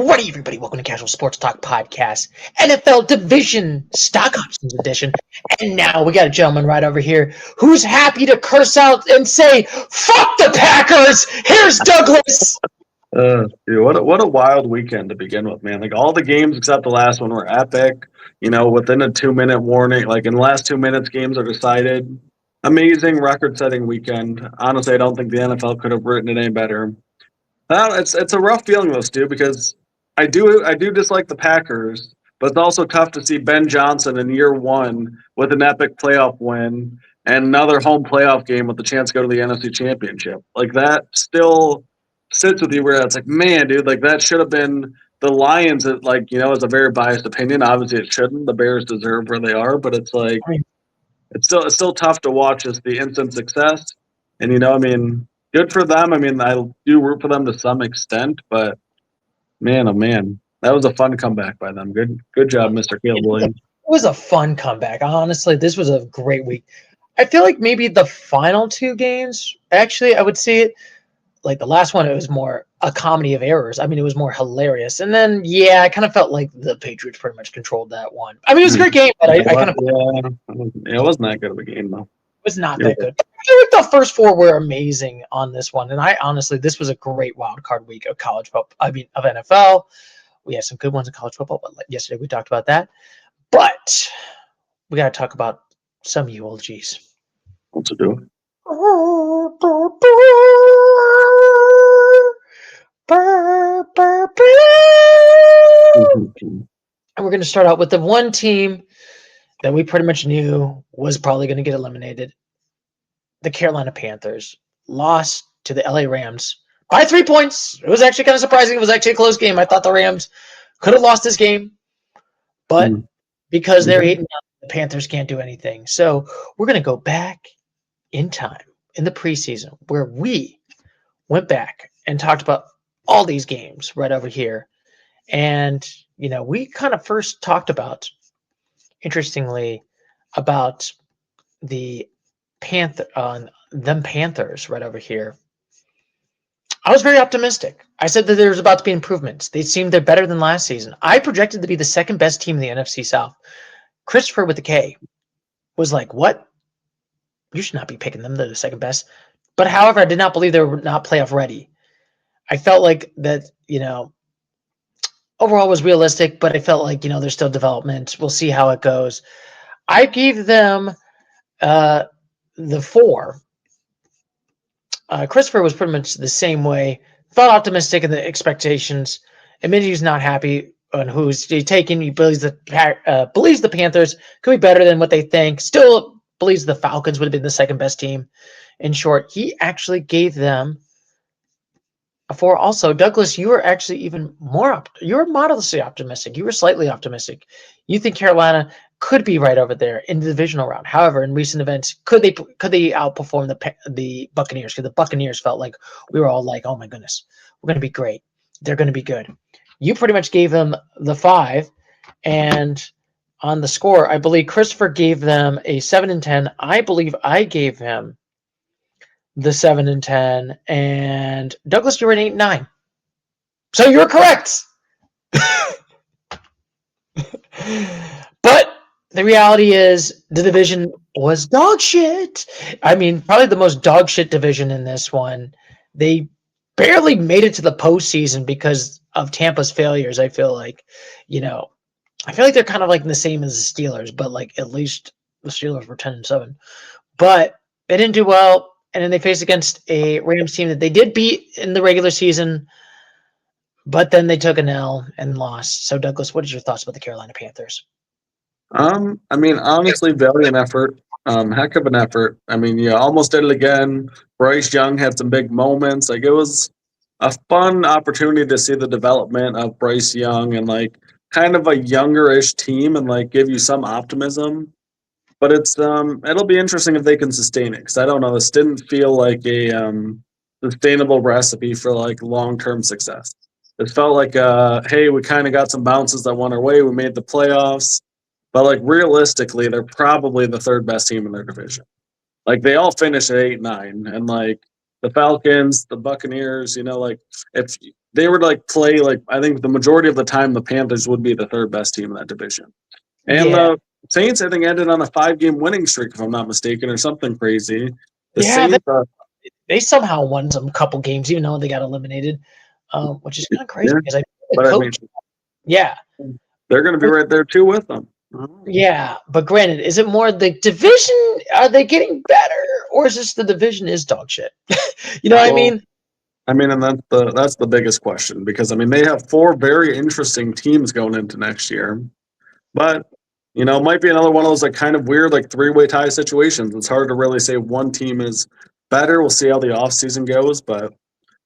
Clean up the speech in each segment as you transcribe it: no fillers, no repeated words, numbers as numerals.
Alrighty, everybody, welcome to Casual Sports Talk Podcast, NFL Division Stock Options Edition. And now we got a gentleman right over here who's happy to curse out and say, "Fuck the Packers!" Here's Douglas! Dude, what a wild weekend to begin with, man. Like, all the games except the last one were epic. Within a 2-minute warning, like in the last 2 minutes, games are decided. Amazing record-setting weekend. Honestly, I don't think the NFL could have written it any better. It's a rough feeling though, Stu, because I do dislike the Packers, but it's also tough to see Ben Johnson in year one with an epic playoff win and another home playoff game with the chance to go to the NFC Championship. Like, that still sits with you where it's like, man, dude, like that should have been the Lions. That, like, it's a very biased opinion. Obviously, it shouldn't. The Bears deserve where they are, but it's like it's still tough to watch as the instant success. And good for them. I do root for them to some extent, but man, oh man, that was a fun comeback by them. Good job, Mr. Caleb Williams. It was a fun comeback. Honestly, this was a great week. I feel like maybe the final two games, actually, I would see it. Like the last one, it was more a comedy of errors. I mean, it was more hilarious. And then, yeah, I kind of felt like the Patriots pretty much controlled that one. I mean, it was a great game, but it wasn't that good of a game, though. It was not that good. I feel like the first four were amazing on this one. And I honestly, this was a great wild card week of college football. I mean, of NFL. We had some good ones in college football, but like yesterday we talked about that. But we got to talk about some eulogies. What's it do? And we're going to start out with the one team that we pretty much knew was probably going to get eliminated. The Carolina Panthers lost to the LA Rams by 3 points. It was actually kind of surprising. It was actually a close game. I thought the Rams could have lost this game, but because they're 8-9, the Panthers can't do anything. So we're going to go back in time in the preseason where we went back and talked about all these games right over here. And, we kind of first talked about, interestingly, about the Panthers right over here. I was very optimistic. I said that there was about to be improvements. They seemed they're better than last season. I projected to be the second best team in the NFC South. Christopher with the K was like, what? You should not be picking them. They're the second best. But however, I did not believe they were not playoff ready. I felt like that, overall was realistic, but I felt like, there's still development. We'll see how it goes. I gave them the 4. Christopher was pretty much the same way. Felt optimistic in the expectations. Admitted he's not happy on who's taken. He believes the Panthers could be better than what they think. Still believes the Falcons would have been the second best team. In short, he actually gave them a 4. Also, Douglas, you were actually even more. You were modestly optimistic. You were slightly optimistic. You think Carolina could be right over there in the divisional round. However, in recent events, could they outperform the Buccaneers? Because the Buccaneers felt like we were all like, oh my goodness, we're going to be great. They're going to be good. You pretty much gave them the 5, and on the score, I believe Christopher gave them a 7-10. I believe I gave him the 7-10, and Douglas, you were an 8-9. So you're correct. But the reality is the division was dog shit. I mean, probably the most dog shit division in this one. They barely made it to the postseason because of Tampa's failures. I feel like, they're kind of like the same as the Steelers, but like at least the Steelers were 10-7. But they didn't do well, and then they faced against a Rams team that they did beat in the regular season, but then they took an L and lost. So, Douglas, what is your thoughts about the Carolina Panthers? Honestly, valiant effort. Heck of an effort. Almost did it again. Bryce Young had some big moments. Like, it was a fun opportunity to see the development of Bryce Young and like kind of a younger-ish team and like give you some optimism. But it'll be interesting if they can sustain it, because I don't know. This didn't feel like a sustainable recipe for like long-term success. It felt like, hey, we kind of got some bounces that went our way. We made the playoffs. But, like, realistically, they're probably the third best team in their division. Like, they all finished at 8-9. And, like, the Falcons, the Buccaneers, like, if they were like play like I think the majority of the time the Panthers would be the third best team in that division. And Yeah. the Saints, I think, ended on a 5-game winning streak, if I'm not mistaken, or something crazy. The Yeah, Saints, they somehow won some couple games, even though they got eliminated, which is kind of crazy yeah, because the but I mean, coach. Yeah, they're going to be right there too with them. yeah. But granted, is it more the division? Are they getting better, or is this the division is dog shit? You know what I Well, mean? I mean, and that's the biggest question because I mean they have 4 very interesting teams going into next year, but it might be another one of those like kind of weird like 3-way tie situations. It's hard to really say one team is better. We'll see how the offseason goes, but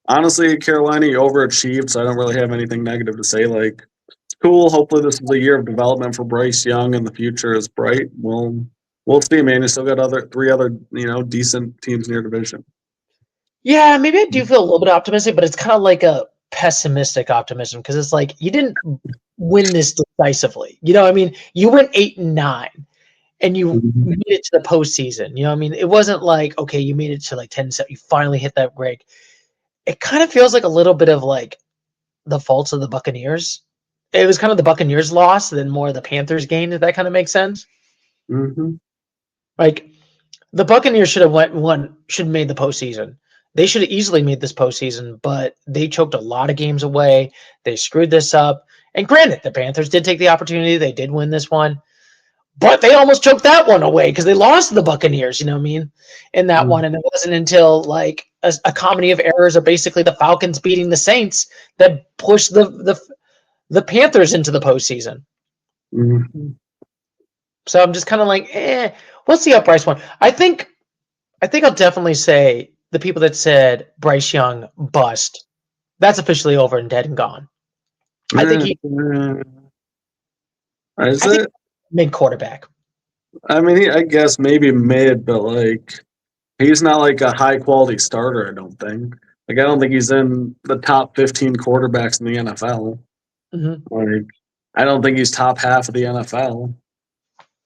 honestly, Carolina, you overachieved, so I don't really have anything negative to say. Like, cool. Hopefully, this is a year of development for Bryce Young, and the future is bright. We'll see, man. You still got 3 other decent teams in your division. Yeah, maybe I do feel a little bit optimistic, but it's kind of like a pessimistic optimism because it's like you didn't win this decisively. You know what I mean? You went 8-9 and you Mhm. made it to the postseason. You know what I mean? It wasn't like, okay, you made it to like 10-7, you finally hit that break. It kind of feels like a little bit of like the faults of the Buccaneers. It was kind of the Buccaneers' loss than more the Panthers' gain, if that kind of makes sense. Mhm. Like the Buccaneers should have should have made the postseason. They should have easily made this postseason, but they choked a lot of games away. They screwed this up. And granted, the Panthers did take the opportunity. They did win this one, but they almost choked that one away because they lost to the Buccaneers, you know what I mean, in that one. And it wasn't until like a comedy of errors of basically the Falcons beating the Saints that pushed the Panthers into the postseason. Mhm. So I'm just kind of like, we'll see how Bryce won. I think I'll definitely say the people that said Bryce Young bust, that's officially over and dead and gone. I think he Is I think it? mid quarterback. I mean, I guess maybe mid, but like he's not like a high quality starter. I don't think. Like I don't think he's in the top 15 quarterbacks in the NFL. Mm-hmm. Like I don't think he's top half of the NFL.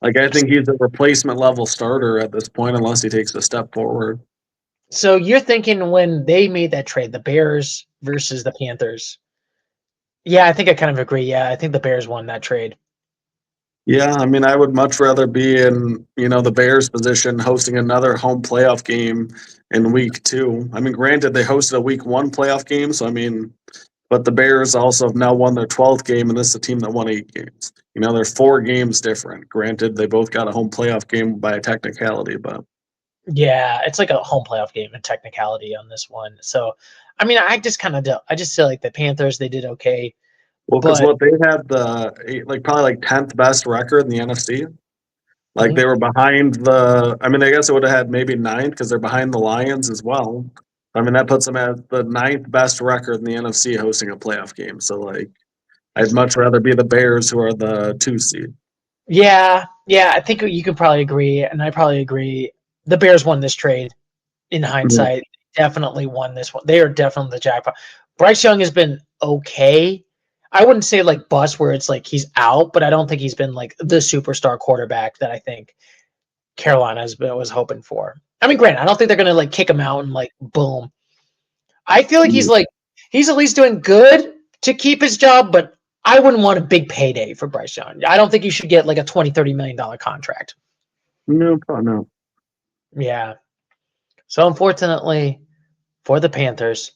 Like I think he's a replacement level starter at this point, unless he takes a step forward. So you're thinking when they made that trade, the Bears versus the Panthers. Yeah, I think I kind of agree. Yeah, I think the Bears won that trade. Yeah, I mean, I would much rather be in the Bears' position hosting another home playoff game in week 2. I mean, granted, they hosted a week 1 playoff game, so I mean, but the Bears also have now won their 12th game, and this is a team that won 8 games. They're 4 games different. Granted, they both got a home playoff game by a technicality, but Yeah, it's like a home playoff game in technicality on this one. So, I mean, I just feel like the Panthers, they did okay, well, because but what they had like probably like 10th best record in the NFC. Like they Mhm. were behind I mean, I guess it would have had maybe 9th because they're behind the Lions as well. I mean, that puts them at the 9th best record in the NFC hosting a playoff game. So, like, I'd much rather be the Bears, who are the 2 seed. yeah, I think you could probably agree, and I probably agree. The Bears won this trade in Yeah. hindsight. Definitely won this one. They are definitely the jackpot. Bryce Young has been okay. I wouldn't say like bust where it's like he's out, but I don't think he's been like the superstar quarterback that I think Carolina was hoping for. I mean, granted, I don't think they're gonna like kick him out and like boom. I feel like he's at least doing good to keep his job, but I wouldn't want a big payday for Bryce Young. I don't think you should get like a $20-30 million contract. No, probably no. Yeah. So unfortunately for the Panthers,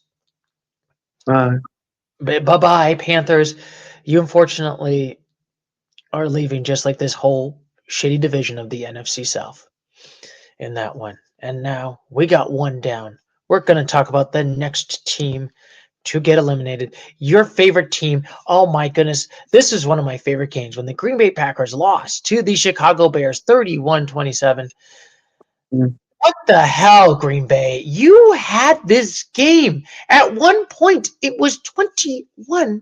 Uh, bye-bye, Panthers. You unfortunately are leaving just like this whole shitty division of the NFC South in that one. And now we got one down. We're going to talk about the next team to get eliminated. Your favorite team. Oh my goodness. This is one of my favorite games when the Green Bay Packers lost to the Chicago Bears 31-27. mm, What the hell, Green Bay? You had this game. At one point, it was 21-3.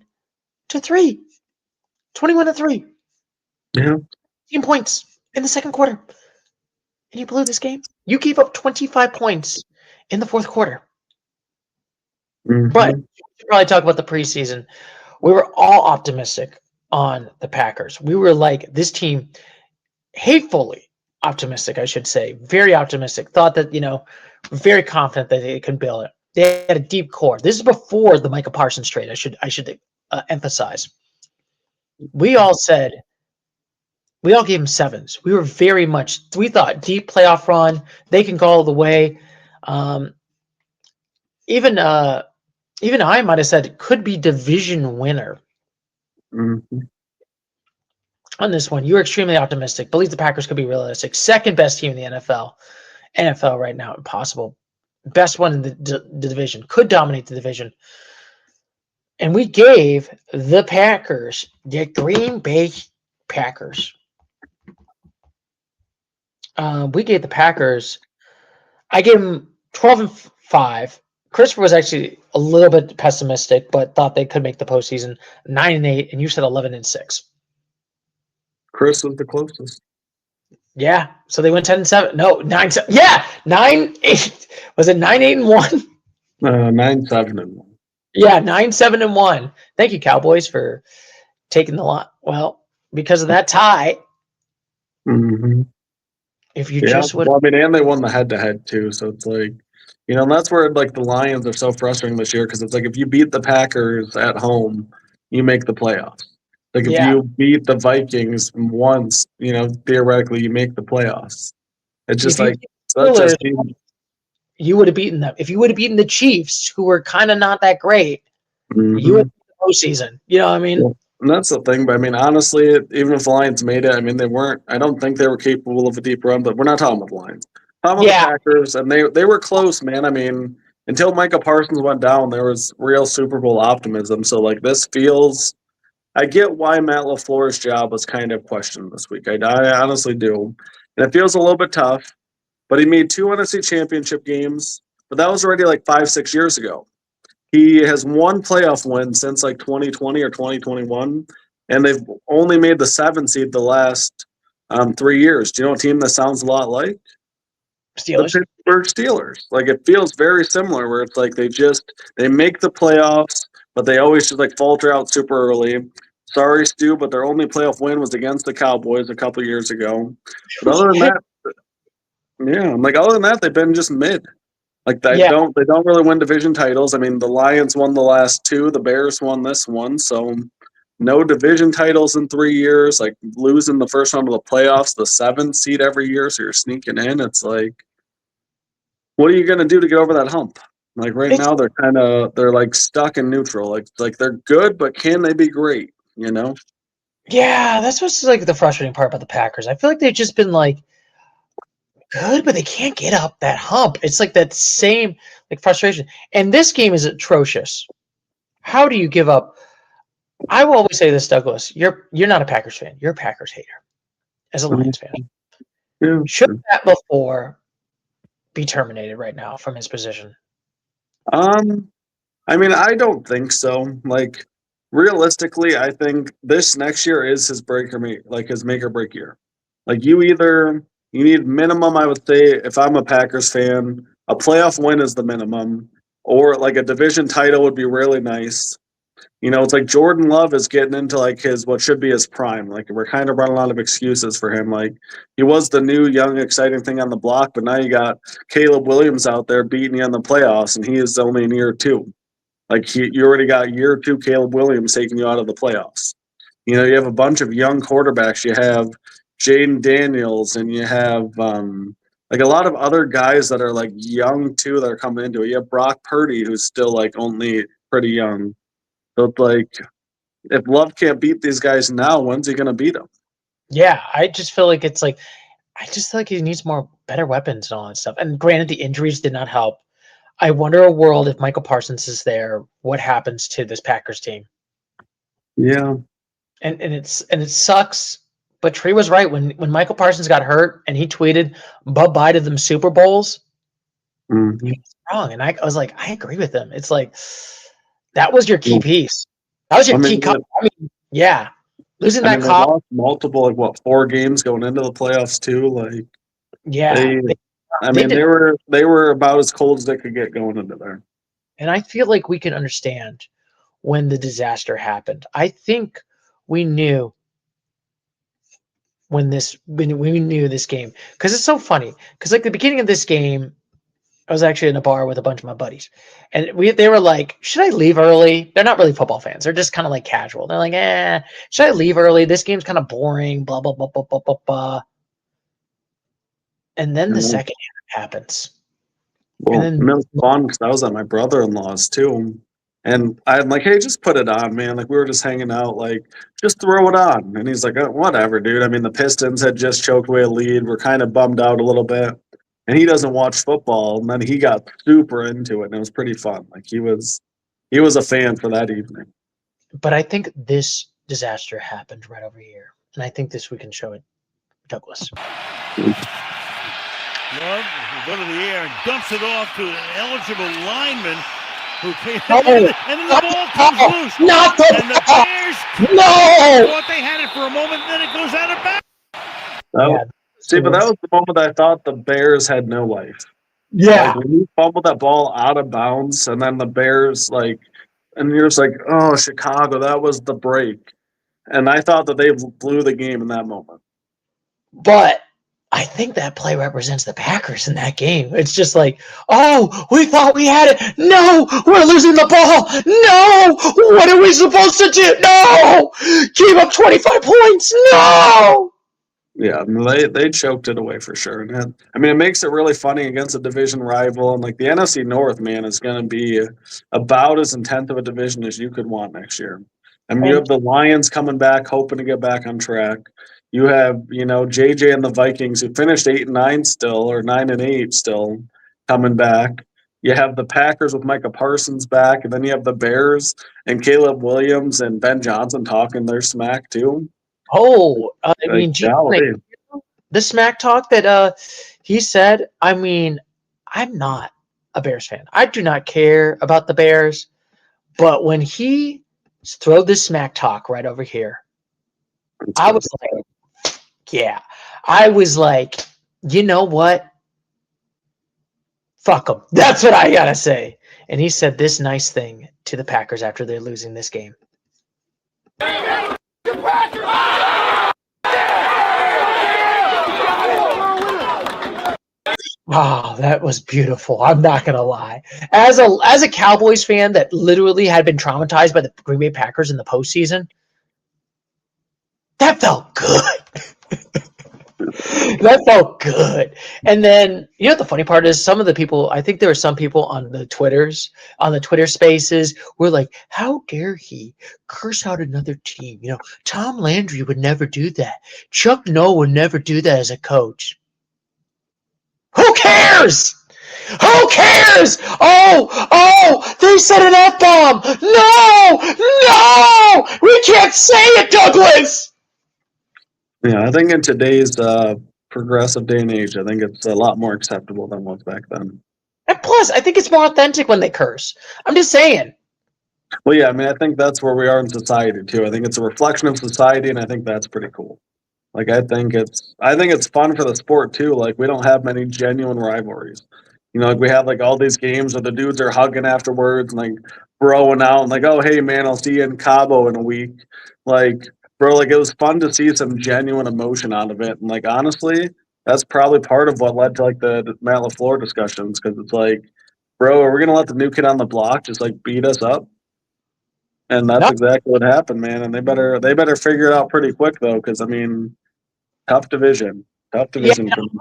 21-3. yeah. 15 points in the second quarter. And you blew this game. You gave up 25 points in the fourth quarter. But Mm-hmm. we should probably talk about the preseason. We were all optimistic on the Packers. We were like, this team, hatefully optimistic, I should say, very optimistic. Thought that, very confident that they could build it. They had a deep core. This is before the Micah Parsons trade. I should emphasize. We all gave them sevens. We thought deep playoff run. They can go all the way. Um, even I might have said it could be division winner Mm-hmm. on this one. You were extremely optimistic. Believe the Packers could be realistic. Second best team in the NFL right now, impossible. Best one in the division. Could dominate the division. And we gave the Packers, the Green Bay Packers. We gave the Packers. I gave them 12-5. Christopher was actually a little bit pessimistic, but thought they could make the postseason 9-8, and you said 11-6. Chris was the closest. Yeah, so they went 10-7. No, 9-7. Yeah, 9-8. Was it 9-8-1? 9-7-1. Yeah, 9-7-1. Thank you, Cowboys, for taking the lot. Well, because of that tie, Mm-hmm. if you Yeah, just would, well, I mean, and they won the head-to-head too, so it's like, and that's where like the Lions are so frustrating this year because it's like if you beat the Packers at home, you make the playoffs. Like if yeah, you beat the Vikings once, theoretically you make the playoffs. It's just if you like beat the such a Steelers, team. you would have beaten them. If you would have beaten the Chiefs, who were kind of not that great, you would Mm-hmm. have the postseason. You know what I mean? Yeah. And that's the thing, but I mean, honestly, even if the Lions made it, I mean, they weren't. I don't think they were capable of a deep run. But we're not talking about the Lions. Talking about the Yeah, Packers, and they were close, man. I mean, until Micah Parsons went down, there was real Super Bowl optimism. So like this feels. I get why Matt LaFleur's job was kind of questioned this week. I honestly do, and it feels a little bit tough. But he made two NFC Championship games, but that was already like 5-6 years ago. He has one playoff win since like 2020 or 2021, and they've only made the 7 seed the last 3 years. Do you know a team that sounds a lot like the Steelers. Pittsburgh Steelers? Like it feels very similar, where it's like they make the playoffs, but they always just like falter out super early. Sorry, Stu, but their only playoff win was against the Cowboys a couple years ago. But other than that, yeah, I'm like other than that, they've been just mid. Like Yeah, they don't really win division titles. I mean, the Lions won the last two, the Bears won this one, so no division titles in 3 years. Like losing the first round of the playoffs, the 7th seed every year, so you're sneaking in. It's like, what are you gonna do to get over that hump? Like right it's, now, they're like stuck in neutral. Like they're good, but can they be great? yeah. That's what's like the frustrating part about the Packers. I feel like they've just been like good, but they can't get up that hump. It's like that same like frustration. And this game is atrocious. How do you give up? I will always say this, Douglas. You're not a Packers fan. You're a Packers hater as a Mhm. Lions fan. Yeah. Should that before be terminated right now from his position? Um. I mean, I don't think so. Like realistically, I think this next year is his his make or break year. Like you need minimum, I would say, if I'm a Packers fan, a playoff win is the minimum, or like a division title would be really nice. It's like Jordan Love is getting into like his what should be his prime. Like we're kind of running a lot of excuses for him. Like he was the new young exciting thing on the block, but now you got Caleb Williams out there beating you in the playoffs, and he is only in year two. Like you already got year two Caleb Williams taking you out of the playoffs. You have a bunch of young quarterbacks. You have Jaden Daniels, and you have like a lot of other guys that are like young too that are coming into it. You have Brock Purdy, who's still like only pretty young. So it's like if Love can't beat these guys now, when's he gonna beat them? Yeah, I just feel like I just feel like he needs more better weapons and all that stuff. And granted, the injuries did not help. I wonder a world if Michael Parsons is there, what happens to this Packers team? Yeah. And it sucks. But Tree was right when Michael Parsons got hurt and he tweeted bye bye to them Super Bowls. Mm-hmm. He was wrong, and I was like, I agree with him. It's like that was your key piece. That was I your mean, key. Yeah, losing I that mean, they cop. lost multiple, like what, 4 games going into the playoffs too. Like Yeah, they, I they mean, did, they were about as cold as they could get going into there. and I feel like we can understand when the disaster happened. I think we knew when we knew this game because it's so funny because like the beginning of this game I was actually in a bar with a bunch of my buddies, and they were like, "Should I leave early?" They're not really football fans; they're just kind of like casual. They're like, should I leave early? This game's kind of boring." Blah blah blah blah blah blah blah. And then the And second half happens, and well, then and it was fun because I was at my brother-in-law's too. And I'm like, hey, just put it on, man. Like, we were just hanging out, like, just throw it on. And he's like, oh, whatever, dude. I mean, the Pistons had just choked away a lead. We're kind of bummed out a little bit. And he doesn't watch football. And then he got super into it, and it was pretty fun. Like, he was a fan for that evening. but I think this disaster happened right over here, and I think this we can show it, Douglas. Love will go to the air and dumps it off to an eligible lineman who came Oh, and then the ball comes loose. Not the And the Bears no! thought they had it for a moment, and then it goes out of bounds. Yeah, See, but that was the moment I thought the Bears had no life. yeah. Like, when you fumbled that ball out of bounds, and then the Bears, like, and you're just like, oh, Chicago, that was the break. And I thought that they blew the game in that moment. But I think that play represents the Packers in that game. It's just like, oh, we thought we had it. No, we're losing the ball. No, what are we supposed to do? No, gave up 25 points. No. Yeah, I mean, they choked it away for sure. And it makes it really funny against a division rival. And like the NFC North, man, is going to be about as intense of a division as you could want next year. I mean, you have the Lions coming back, hoping to get back on track. You have, JJ and the Vikings, who finished 8-9 still, or 9-8 still, coming back. You have the Packers with Micah Parsons back, and then you have the Bears and Caleb Williams and Ben Johnson talking their smack too. Oh, I mean, Golly. the smack talk that he said, I mean, I'm not a Bears fan. I do not care about the Bears. But when he threw this smack talk right over here, I was like, yeah. I was like, you know what? Fuck them. That's what I got to say. And he said this nice thing to the Packers after they're losing this game. Oh, that was beautiful. I'm not gonna lie. As a Cowboys fan that literally had been traumatized by the Green Bay Packers in the postseason, that felt good. That felt good. And then, you know what the funny part is? Some of the people, I think there were some people on the Twitter spaces were like, how dare he curse out another team? Tom Landry would never do that. Chuck Noll would never do that as a coach. Who cares? Who cares? Oh, they said an F-bomb. No, we can't say it, Douglas. Yeah, I think in today's progressive day and age, I think it's a lot more acceptable than was back then. And plus, I think it's more authentic when they curse. I'm just saying. Well, yeah, I mean, I think that's where we are in society too. I think it's a reflection of society, and I think that's pretty cool. Like, I think it's fun for the sport too. Like, we don't have many genuine rivalries. Like we have like all these games where the dudes are hugging afterwards and like broing out and like, oh, hey man, I'll see you in Cabo in a week. Like, bro, like it was fun to see some genuine emotion out of it. And like, honestly, that's probably part of what led to like the Matt LaFleur discussions, because it's like, bro, are we gonna let the new kid on the block just like beat us up? And that's exactly what happened, man. And they better figure it out pretty quick though, because I mean, tough division. Yeah,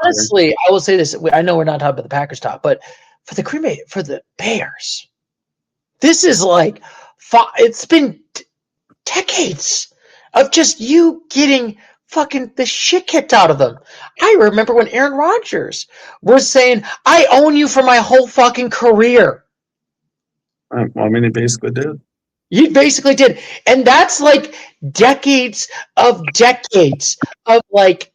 honestly, I will say this. I know we're not talking about the Packers talk, but for the Bears, this is like it's been decades of just you getting fucking the shit kicked out of them. I remember when Aaron Rodgers was saying, I own you for my whole fucking career. Well, I mean, he basically did. You basically did. And that's like decades of like,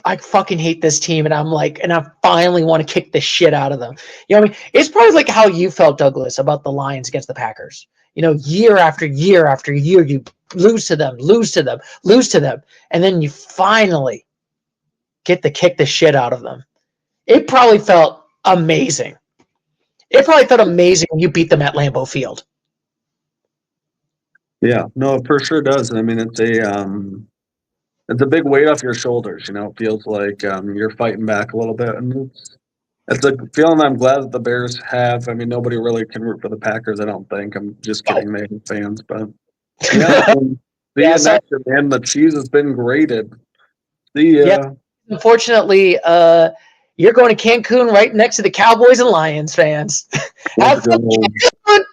I fucking hate this team, and I'm like, and I finally want to kick the shit out of them. You know what I mean? It's probably like how you felt, Douglas, about the Lions against the Packers. Year after year after year, you lose to them, and then you finally get to kick the shit out of them. It probably felt amazing. It probably felt amazing when you beat them at Lambeau Field. Yeah, no, it for sure does. I mean, it's a big weight off your shoulders. It feels like you're fighting back a little bit, and It's a feeling I'm glad that the Bears have. I mean, nobody really can root for the Packers, I don't think. I'm just kidding, they have fans. But, yeah, see Yeah, you so next year, man. The cheese has been grated. See yeah, ya. unfortunately, you're going to Cancun right next to the Cowboys and Lions fans. Let's Have fun, go. Cancun.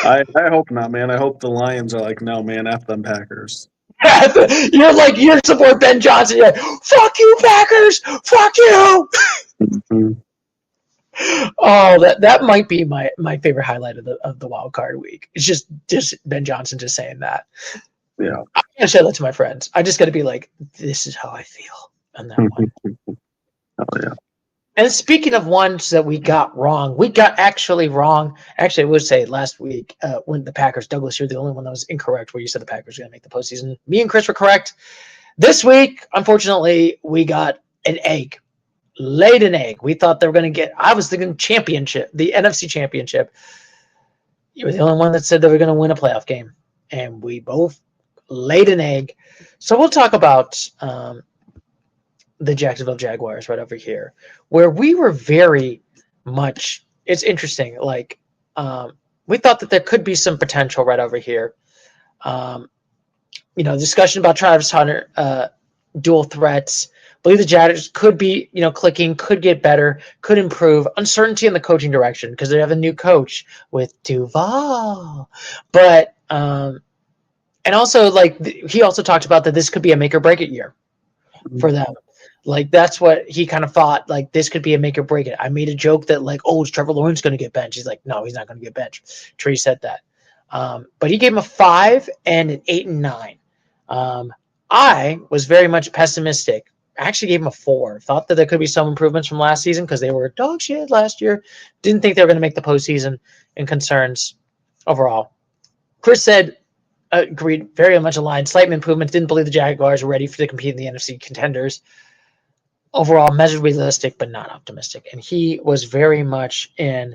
I hope not, man. I hope the Lions are like, no, man, F them Packers. You support Ben Johnson. You're like, fuck you, Packers. Fuck you. Mm-hmm. Oh, that might be my favorite highlight of the wild card week. It's just Ben Johnson just saying that. Yeah. I can't share that to my friends. I just got to be like, this is how I feel on that one. Oh, yeah. And speaking of ones that we got wrong, we got actually wrong. Actually, I would say last week when the Packers, Douglas, you're the only one that was incorrect where you said the Packers were going to make the postseason. Me and Chris were correct. This week, unfortunately, we got an egg. Laid an egg. We thought they were going to get, I was thinking championship, the NFC championship. You were the only one that said they were going to win a playoff game. And we both laid an egg. So we'll talk about the Jacksonville Jaguars right over here, where we were very much, it's interesting. Like, we thought that there could be some potential right over here. Discussion about Travis Hunter, dual threats. Believe the Jaguars could be, clicking, could get better, could improve. Uncertainty in the coaching direction because they have a new coach with Duval. But, and also, like, he also talked about that this could be a make or break it year for them. Like, that's what he kind of thought. Like, this could be a make or break it. I made a joke that, like, is Trevor Lawrence going to get benched? He's like, no, he's not going to get benched. Tree said that. But he gave him a 5 and an 8 and 9. I was very much pessimistic. I actually gave him a 4. Thought that there could be some improvements from last season because they were dog shit last year. Didn't think they were going to make the postseason, and concerns overall. Chris said, agreed, very much aligned. Slight improvements. Didn't believe the Jaguars were ready to compete in the NFC contenders. Overall, measured realistic, but not optimistic. And he was very much in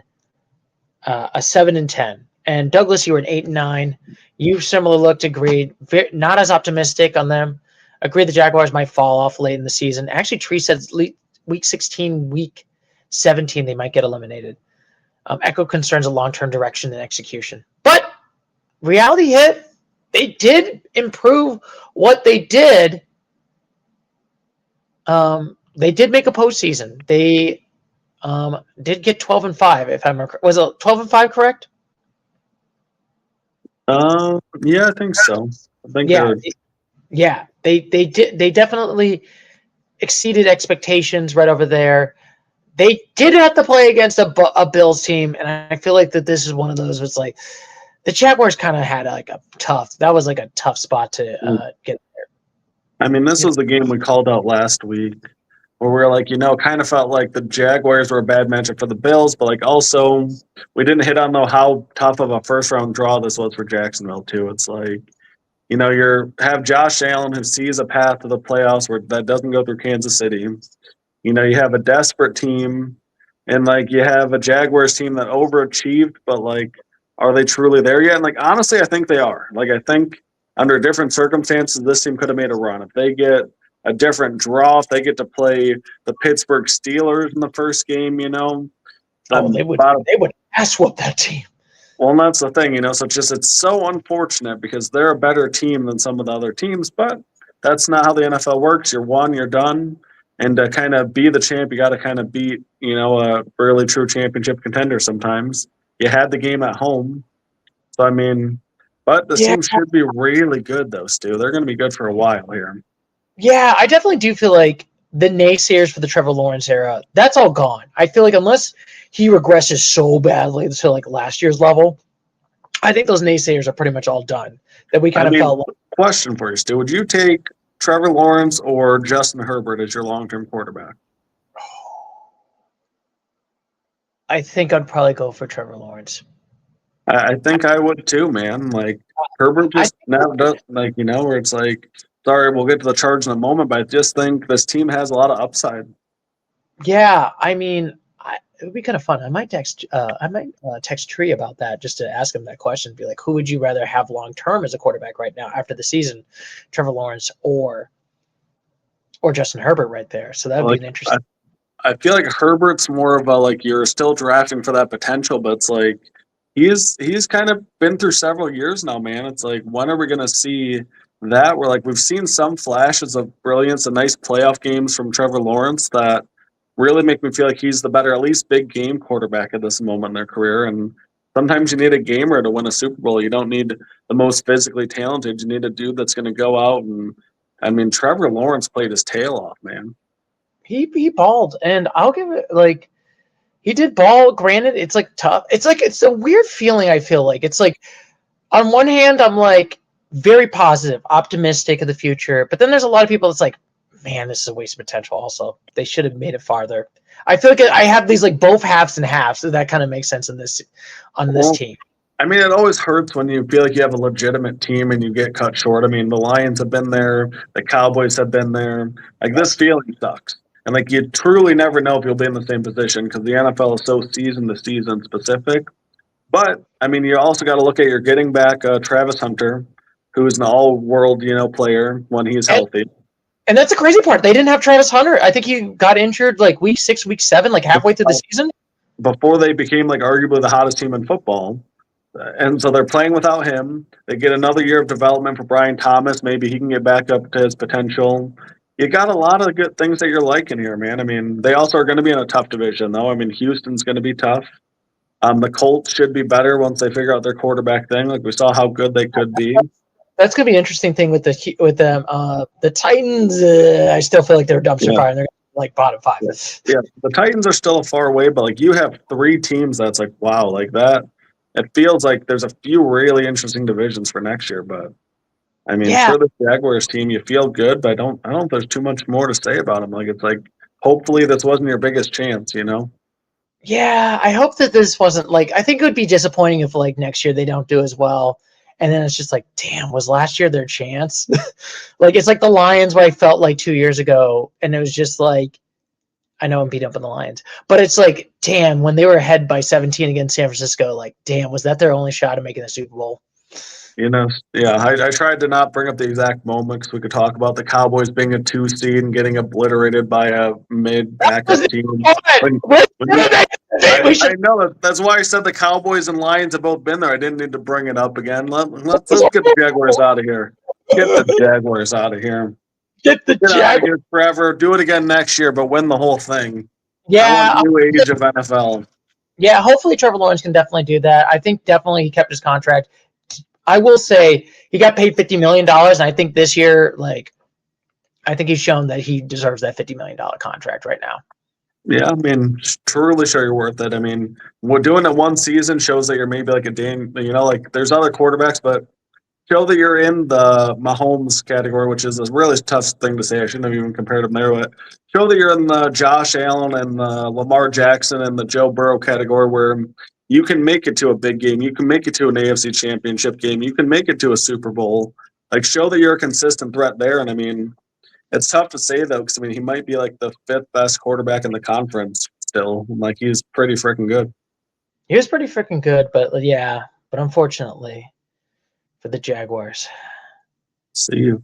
a 7 and 10. And Douglas, you were an 8 and 9. You similar looked, agreed. Not as optimistic on them. Agreed the Jaguars might fall off late in the season. Actually, Tree said week 16, week 17, they might get eliminated. Echo concerns of long-term direction and execution. But reality hit. They did improve what they did. They did make a postseason. They did get 12 and 5. If I'm correct, was it 12 and 5 correct? Yeah, I think so. I think they did. They definitely exceeded expectations right over there. They did have to play against a Bills team, and I feel like that this is one of those. It's like the Jaguars kind of had a tough spot to get there. I mean, this was the game we called out last week where we were like, kind of felt like the Jaguars were a bad matchup for the Bills, but like also we didn't hit on how tough of a first round draw this was for Jacksonville too. It's like, you have Josh Allen who sees a path to the playoffs where that doesn't go through Kansas City. You have a desperate team, and like you have a Jaguars team that overachieved, but like, are they truly there yet? And like, honestly, I think they are. Like, I think under different circumstances, this team could have made a run. If they get a different draw, if they get to play the Pittsburgh Steelers in the first game, they would ass whoop that team. Well, and that's the thing, so it's so unfortunate because they're a better team than some of the other teams, but that's not how the NFL works. You're one, you're done. And to kind of be the champ, you got to kind of beat, a really true championship contender sometimes. You had the game at home. So, I mean, but the team should be really good, though, Stu. They're going to be good for a while here. Yeah, I definitely do feel like the naysayers for the Trevor Lawrence era, that's all gone. I feel like unless he regresses so badly to like last year's level, I think those naysayers are pretty much all done. That we kind of felt like. Question for you, Stu. Would you take Trevor Lawrence or Justin Herbert as your long-term quarterback? I think I'd probably go for Trevor Lawrence. I think I would too, man. Like Herbert just now does, like, where it's like, sorry, we'll get to the Chargers in a moment, but I just think this team has a lot of upside. Yeah, I mean, it would be kind of fun. I might text Tree about that just to ask him that question. Be like, who would you rather have long term as a quarterback right now after the season, Trevor Lawrence or Justin Herbert right there? So that would be an interesting. I feel like Herbert's more of a like you're still drafting for that potential, but it's like he's kind of been through several years now, man. It's like when are we gonna see that? We're like we've seen some flashes of brilliance and nice playoff games from Trevor Lawrence that really make me feel like he's the better, at least big game quarterback at this moment in their career. And sometimes you need a gamer to win a Super Bowl. You don't need the most physically talented. You need a dude that's gonna go out and I mean Trevor Lawrence played his tail off, man. He balled, and I'll give it like he did ball. Granted, it's like tough. It's a weird feeling. I feel like it's like on one hand, I'm like very positive, optimistic of the future, but then there's a lot of people that's like, man, this is a waste of potential. Also, they should have made it farther. I feel like I have these like both halves and halves, so that kind of makes sense in this team. I mean, it always hurts when you feel like you have a legitimate team and you get cut short. I mean, the Lions have been there, the Cowboys have been there. Like this feeling sucks. And like you truly never know if you'll be in the same position because the NFL is so season to season specific. But I mean, you also got to look at you're getting back Travis Hunter, who is an all-world player when he's healthy. And that's the crazy part. They didn't have Travis Hunter. I think he got injured like week 6, week 7, like halfway through the season. Before they became like arguably the hottest team in football. And so they're playing without him. They get another year of development for Brian Thomas. Maybe he can get back up to his potential. You got a lot of good things that you're liking here, man. I mean, they also are going to be in a tough division, though. I mean, Houston's going to be tough. The Colts should be better once they figure out their quarterback thing. Like we saw how good they could be. That's going to be an interesting thing with the Titans. I still feel like they're a dumpster fire. And they're like bottom 5. Yeah, the Titans are still far away, but like you have 3 teams that's like wow, like that. It feels like there's a few really interesting divisions for next year, but I mean, for the Jaguars team, you feel good, but I don't know if there's too much more to say about them. Like it's like hopefully this wasn't your biggest chance, Yeah, I hope that this wasn't like. I think it would be disappointing if like next year they don't do as well, and then it's just like, damn, was last year their chance? Like it's like the Lions, where I felt like 2 years ago, and it was just like, I know I'm beat up on the Lions, but it's like, damn, when they were ahead by 17 against San Francisco, like, damn, was that their only shot at making the Super Bowl? I tried to not bring up the exact moment because we could talk about the Cowboys being a 2 seed and getting obliterated by a mid-backup team. I know that's why I said the Cowboys and Lions have both been there. I didn't need to bring it up again. Let's get the Jaguars out of here. Get the Jaguars out of here. Get out of here forever. Do it again next year, but win the whole thing. Yeah, I want a new age of NFL. Yeah, hopefully Trevor Lawrence can definitely do that. I think definitely he kept his contract. I will say he got paid $50 million, and I think this year, I think he's shown that he deserves that $50 million contract right now. Yeah, I mean, truly sure you're worth it. I mean, we're doing it one season shows that you're maybe like a Dane, like there's other quarterbacks, but show that you're in the Mahomes category, which is a really tough thing to say. I shouldn't have even compared him there, but show that you're in the Josh Allen and the Lamar Jackson and the Joe Burrow category where you can make it to a big game. You can make it to an AFC championship game. You can make it to a Super Bowl. Like, show that you're a consistent threat there. And, I mean, it's tough to say, though, because, I mean, he might be, like, the 5th best quarterback in the conference still. Like, he's pretty freaking good. He was pretty freaking good, but unfortunately for the Jaguars, see you.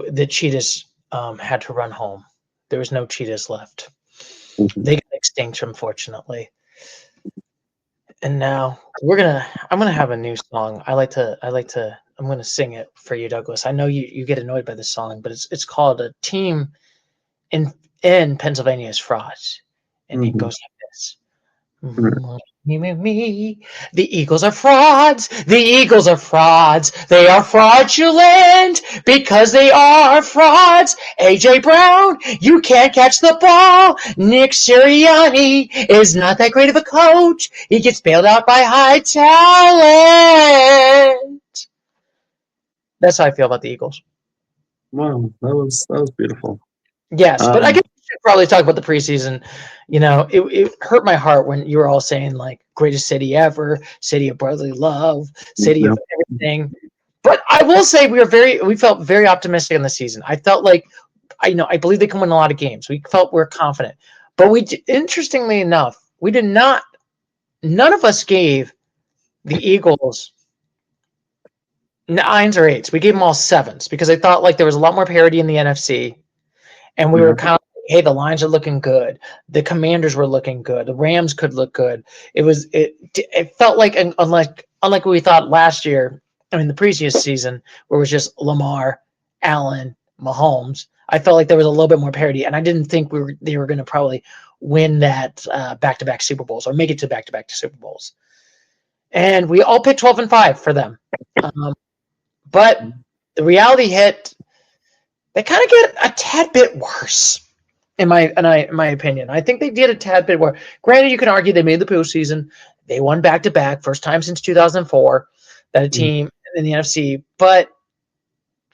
The Cheetahs had to run home. There was no Cheetahs left. Mm-hmm. They got extinct, unfortunately. And now I'm gonna have a new song. I'm gonna sing it for you, Douglas. I know you get annoyed by this song, but it's called "A Team in Pennsylvania is Frauds," and it goes like this. Me. The Eagles are frauds. The Eagles are frauds. They are fraudulent because they are frauds. A.J. Brown, you can't catch the ball. Nick Sirianni is not that great of a coach. He gets bailed out by high talent. That's how I feel about the Eagles. Wow, that was beautiful. Yes, but I guess we should probably talk about the preseason. It hurt my heart when you were all saying, like, greatest city ever, city of brotherly love, city of everything. But I will say we felt very optimistic in the season. I felt like, I believe they can win a lot of games. We felt we're confident. But interestingly enough, none of us gave the Eagles 9s or 8s. We gave them all 7s because I thought like there was a lot more parity in the NFC. And we were kind of hey, the Lions are looking good. The Commanders were looking good. The Rams could look good. It felt like unlike what we thought last year. I mean, the previous season where it was just Lamar, Allen, Mahomes. I felt like there was a little bit more parity, and I didn't think they were going to probably win that back-to-back Super Bowls or make it to back-to-back Super Bowls. And we all picked 12-5 for them. But the reality hit. They kind of get a tad bit worse, in my opinion. I think they did a tad bit worse. Granted, you can argue they made the postseason. They won back-to-back, first time since 2004 that a team in the NFC. But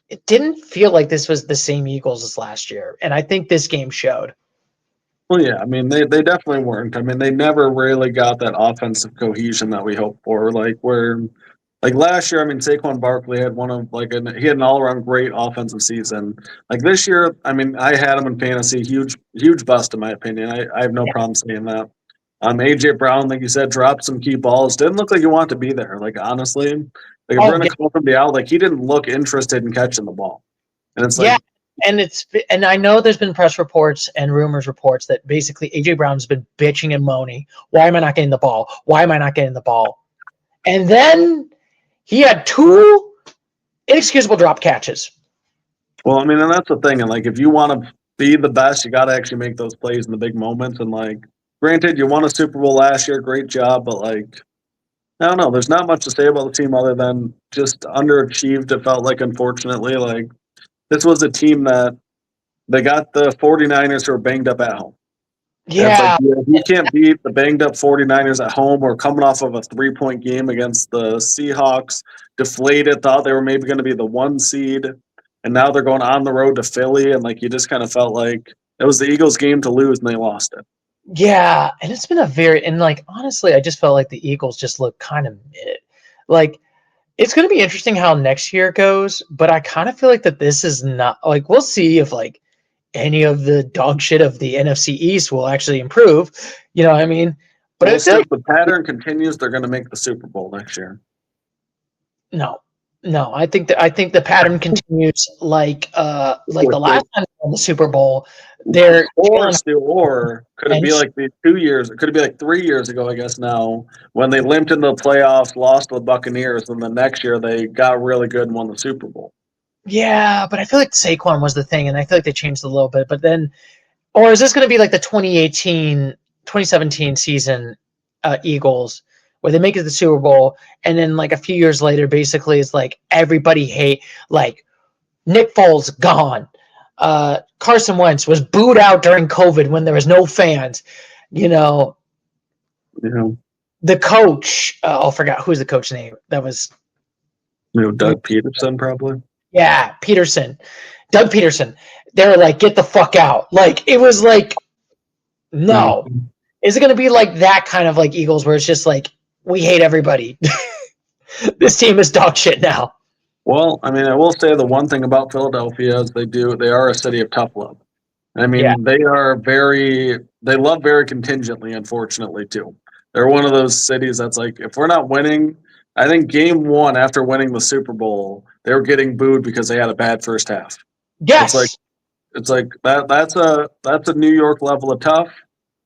it didn't feel like this was the same Eagles as last year. And I think this game showed. Well, yeah, I mean, they definitely weren't. I mean, they never really got that offensive cohesion that we hoped for. Like last year, I mean, Saquon Barkley had he had an all-around great offensive season. Like this year, I mean, I had him in fantasy, huge bust in my opinion. I have no problem saying that. AJ Brown, like you said, dropped some key balls. Didn't look like he wanted to be there. Like honestly, like if we're gonna call from the out, like he didn't look interested in catching the ball. And it's like, and I know there's been press reports and rumors reports that basically AJ Brown's been bitching and moaning. Why am I not getting the ball? Why am I not getting the ball? And then he had 2 inexcusable drop catches. Well, I mean, and that's the thing. And like, if you want to be the best, you got to actually make those plays in the big moments. And like, granted, you won a Super Bowl last year, great job, but like, I don't know. There's not much to say about the team other than just underachieved. It felt like, unfortunately, like this was a team that they got the 49ers who were banged up at home. Yeah. Like, you can't beat the banged up 49ers at home or coming off of a 3-point game against the Seahawks, deflated, thought they were maybe going to be the 1 seed, and now they're going on the road to Philly, and like you just kind of felt like it was the Eagles' game to lose, and they lost it. Yeah, and it's been honestly, I just felt like the Eagles just look kind of mid. Like, it's going to be interesting how next year goes, but I kind of feel like that this is not, like, we'll see if, like, any of the dog shit of the NFC East will actually improve. You know what I mean? But if the pattern continues, they're going to make the Super Bowl next year. No, I think the pattern continues like the last time they won the Super Bowl. Or could it be like the 2 years? Could it be like 3 years ago? I guess now when they limped into the playoffs, lost to the Buccaneers, and the next year they got really good and won the Super Bowl. Yeah, but I feel like Saquon was the thing, and I feel like they changed a little bit. But then, or is this going to be like the 2017 season Eagles, where they make it to the Super Bowl, and then like a few years later, basically it's like everybody like Nick Foles gone. Carson Wentz was booed out during COVID when there was no fans. You know, the coach, I forgot who's the coach name. That was Doug Peterson, probably. Yeah, Doug Peterson. They were like, get the fuck out. Like, it was like, no. Is it going to be like that kind of like Eagles where it's just like, we hate everybody? This team is dog shit now. Well, I mean, I will say the one thing about Philadelphia is they are a city of tough love. I mean, they love very contingently, unfortunately, too. They're one of those cities that's like, if we're not winning, I think game 1 after winning the Super Bowl, they were getting booed because they had a bad first half. Yes. It's like that's a New York level of tough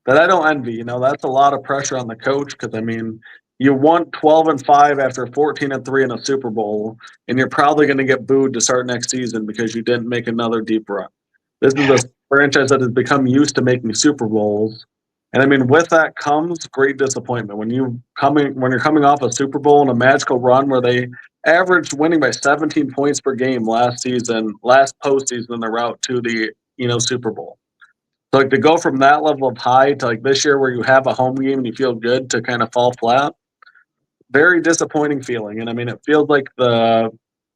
that I don't envy. You know, that's a lot of pressure on the coach because I mean, you won 12-5 after 14-3 in a Super Bowl, and you're probably going to get booed to start next season because you didn't make another deep run. This is a franchise that has become used to making Super Bowls. And I mean, with that comes great disappointment when you're coming off a Super Bowl and a magical run where they averaged winning by 17 points per game last postseason in the route to the Super Bowl. So like to go from that level of high to like this year where you have a home game and you feel good to kind of fall flat, very disappointing feeling. And I mean, it feels like the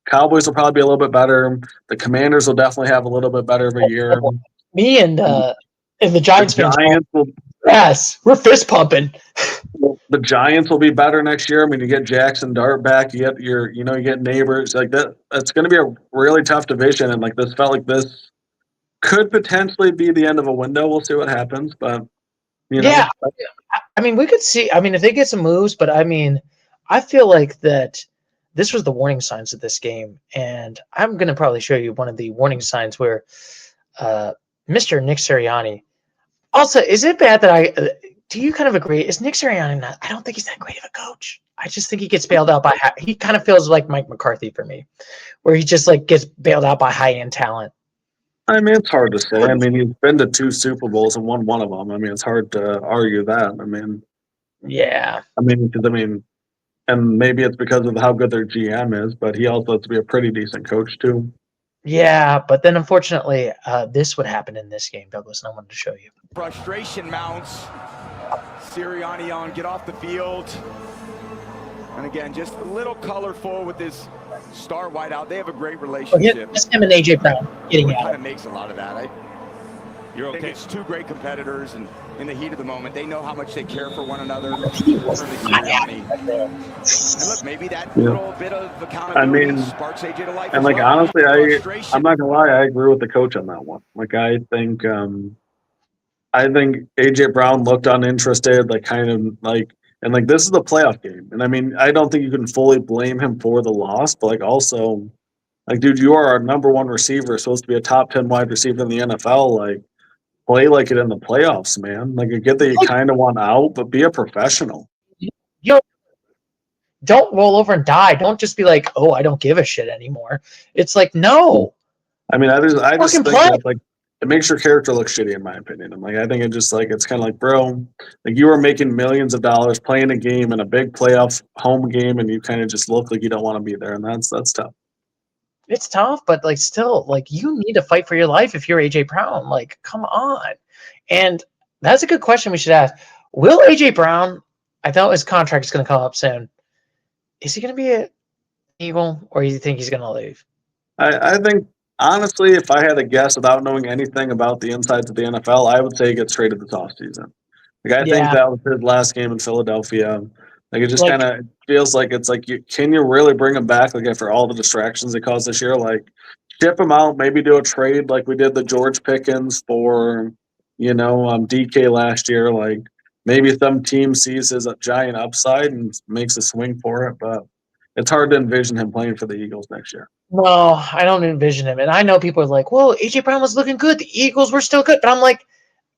Cowboys will probably be a little bit better. The Commanders will definitely have a little bit better of a year. Me and the Giants fans. Yes, we're fist pumping. The Giants will be better next year. I mean, you get Jackson Dart back. You get you get neighbors like that. It's going to be a really tough division, and like this felt like this could potentially be the end of a window. We'll see what happens, but yeah, I mean, we could see. I mean, if they get some moves, but I mean, I feel like that this was the warning signs of this game, and I'm going to probably show you one of the warning signs where Mr. Nick Sirianni. Also, is it bad that do you kind of agree? Is Nick Sirianni not? I don't think he's that great of a coach. I just think he gets bailed out by. He kind of feels like Mike McCarthy for me, where he just like gets bailed out by high end talent. I mean, it's hard to say. I mean, he's been to 2 Super Bowls and won one of them. I mean, it's hard to argue that. I mean, yeah. And maybe it's because of how good their GM is, but he also has to be a pretty decent coach too. Yeah, but then unfortunately, this would happen in this game, Douglas, and I wanted to show you. Frustration mounts. Sirianni on, get off the field. And again, just a little colorful with this star wideout. They have a great relationship. It's him and A.J. Brown getting out. Kind of makes a lot of that. You're okay. I think it's 2 great competitors, and in the heat of the moment, they know how much they care for one another. And look, maybe that little bit of accountability sparks AJ to life. And like honestly, I'm not gonna lie, I agree with the coach on that one. Like I think AJ Brown looked uninterested, like kind of like, and like this is a playoff game, and I mean I don't think you can fully blame him for the loss, but like also, like dude, you are our number 1 receiver, supposed to be a top 10 wide receiver in the NFL, like. Play like it in the playoffs, man. Like, I get that you kind of want out, but be a professional. Don't roll over and die. Don't just be like, oh, I don't give a shit anymore. It's like, no. I mean, I just think that, like, it makes your character look shitty, in my opinion. I'm like, I think it just, like, it's kind of like, bro, like, you are making millions of dollars playing a game in a big playoff home game, and you kind of just look like you don't want to be there, and that's tough. It's tough, but like still, like you need to fight for your life if you're AJ Brown. Like, come on. And that's a good question we should ask. Will AJ Brown, I thought his contract is going to come up soon. Is he going to be an Eagle, or do you think he's going to leave? I think, honestly, if I had to guess without knowing anything about the insides of the NFL, I would say he gets traded this offseason. Like, I think that was his last game in Philadelphia. Like, it just kind of feels like it's like, can you really bring him back, like, after all the distractions they caused this year? Like, ship him out, maybe do a trade like we did the George Pickens for, DK last year. Like, maybe some team sees his giant upside and makes a swing for it, but it's hard to envision him playing for the Eagles next year. No, I don't envision him. And I know people are like, well, AJ Brown was looking good. The Eagles were still good. But I'm like,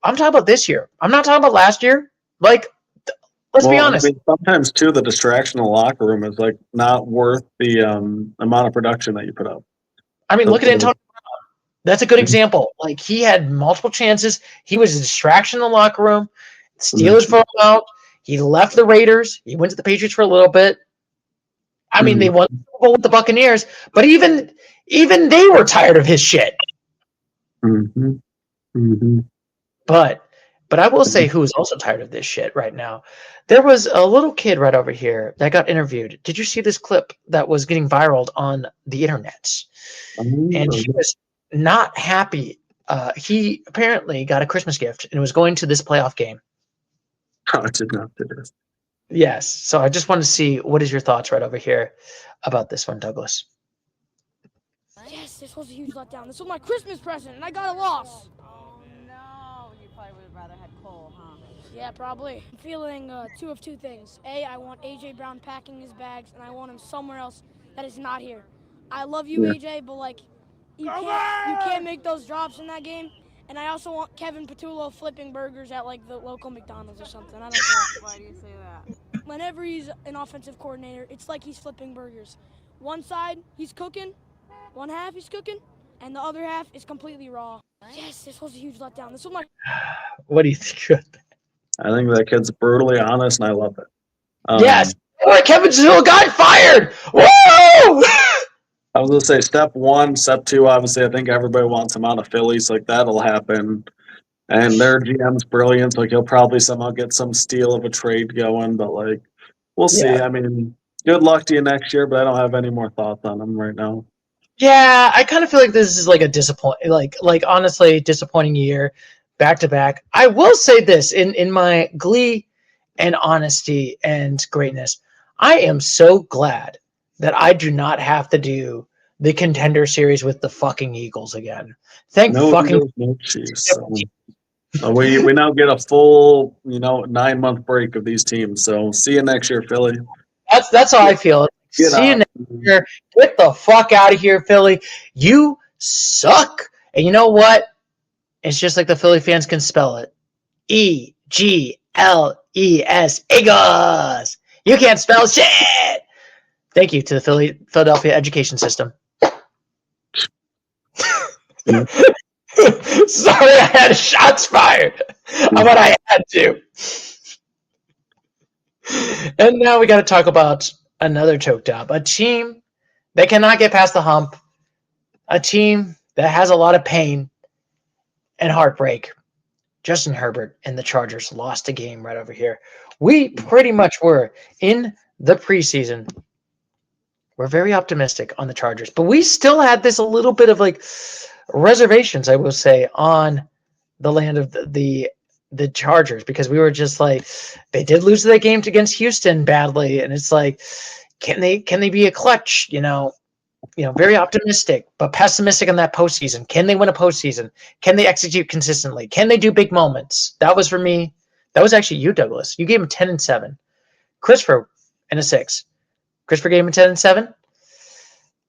I'm talking about this year. I'm not talking about last year. Like, let's be honest. I mean, sometimes, too, the distraction in the locker room is, like, not worth the amount of production that you put up. I mean, look at Antonio Brown. That's a good example. Like, he had multiple chances. He was a distraction in the locker room. Steelers threw him out. He left the Raiders. He went to the Patriots for a little bit. I mean, they won the Super Bowl with the Buccaneers, but even they were tired of his shit. But I will say who is also tired of this shit right now. There was a little kid right over here that got interviewed. Did you see this clip that was getting viral on the internet? And he was not happy. He apparently got a Christmas gift and was going to this playoff game. I did not do this. Yes. So I just wanted to see, what is your thoughts right over here about this one, Douglas? Yes, this was a huge letdown. This was my Christmas present, and I got a loss. Oh, no. You probably would have rather had Cole, huh? Yeah, probably. I'm feeling 2 of 2 things. A, I want A.J. Brown packing his bags, and I want him somewhere else that is not here. I love you, A.J., but, like, you can't make those drops in that game. And I also want Kevin Patullo flipping burgers at, like, the local McDonald's or something. I don't care. Why do you say that? Whenever he's an offensive coordinator, it's like he's flipping burgers. One side, he's cooking. One half, he's cooking. And the other half is completely raw. Yes, this was a huge letdown. This was my... What do you think of that? I think that kid's brutally honest, and I love it. Yes. Kevin Patullo got fired. Whoa! I was going to say, step 1, step 2, obviously, I think everybody wants him out of Philly, so like, that'll happen. And their GM's brilliant, like, he'll probably somehow get some steal of a trade going, but, like, we'll see. I mean, good luck to you next year, but I don't have any more thoughts on him right now. Yeah, I kind of feel like this is like a honestly disappointing year, back to back. I will say this in my glee and honesty and greatness, I am so glad that I do not have to do the Contender Series with the fucking Eagles again. Thank fucking. No Chiefs. We now get a full 9-month break of these teams. So see you next year, Philly. That's how I feel. See you next year. Get the fuck out of here, Philly. You suck. And you know what? It's just like the Philly fans can spell it. E-G-L-E-S. Eagles. You can't spell shit. Thank you to the Philadelphia education system. Yeah. Sorry, I had shots fired. But I had to. And now we got to talk about another choke job. A team that cannot get past the hump. A team that has a lot of pain and heartbreak. Justin Herbert and the Chargers lost a game right over here. We pretty much were in the preseason. We're very optimistic on the Chargers, but we still had this a little bit of like reservations, I will say, on the land of the Chargers, because we were just like, they did lose that game against Houston badly, and it's like, can they be a clutch? Very optimistic, but pessimistic in that postseason. Can they win a postseason? Can they execute consistently? Can they do big moments? That was for me. That was actually you, Douglas. You gave him 10-7. Christopher and a 6. Christopher gave him 10-7.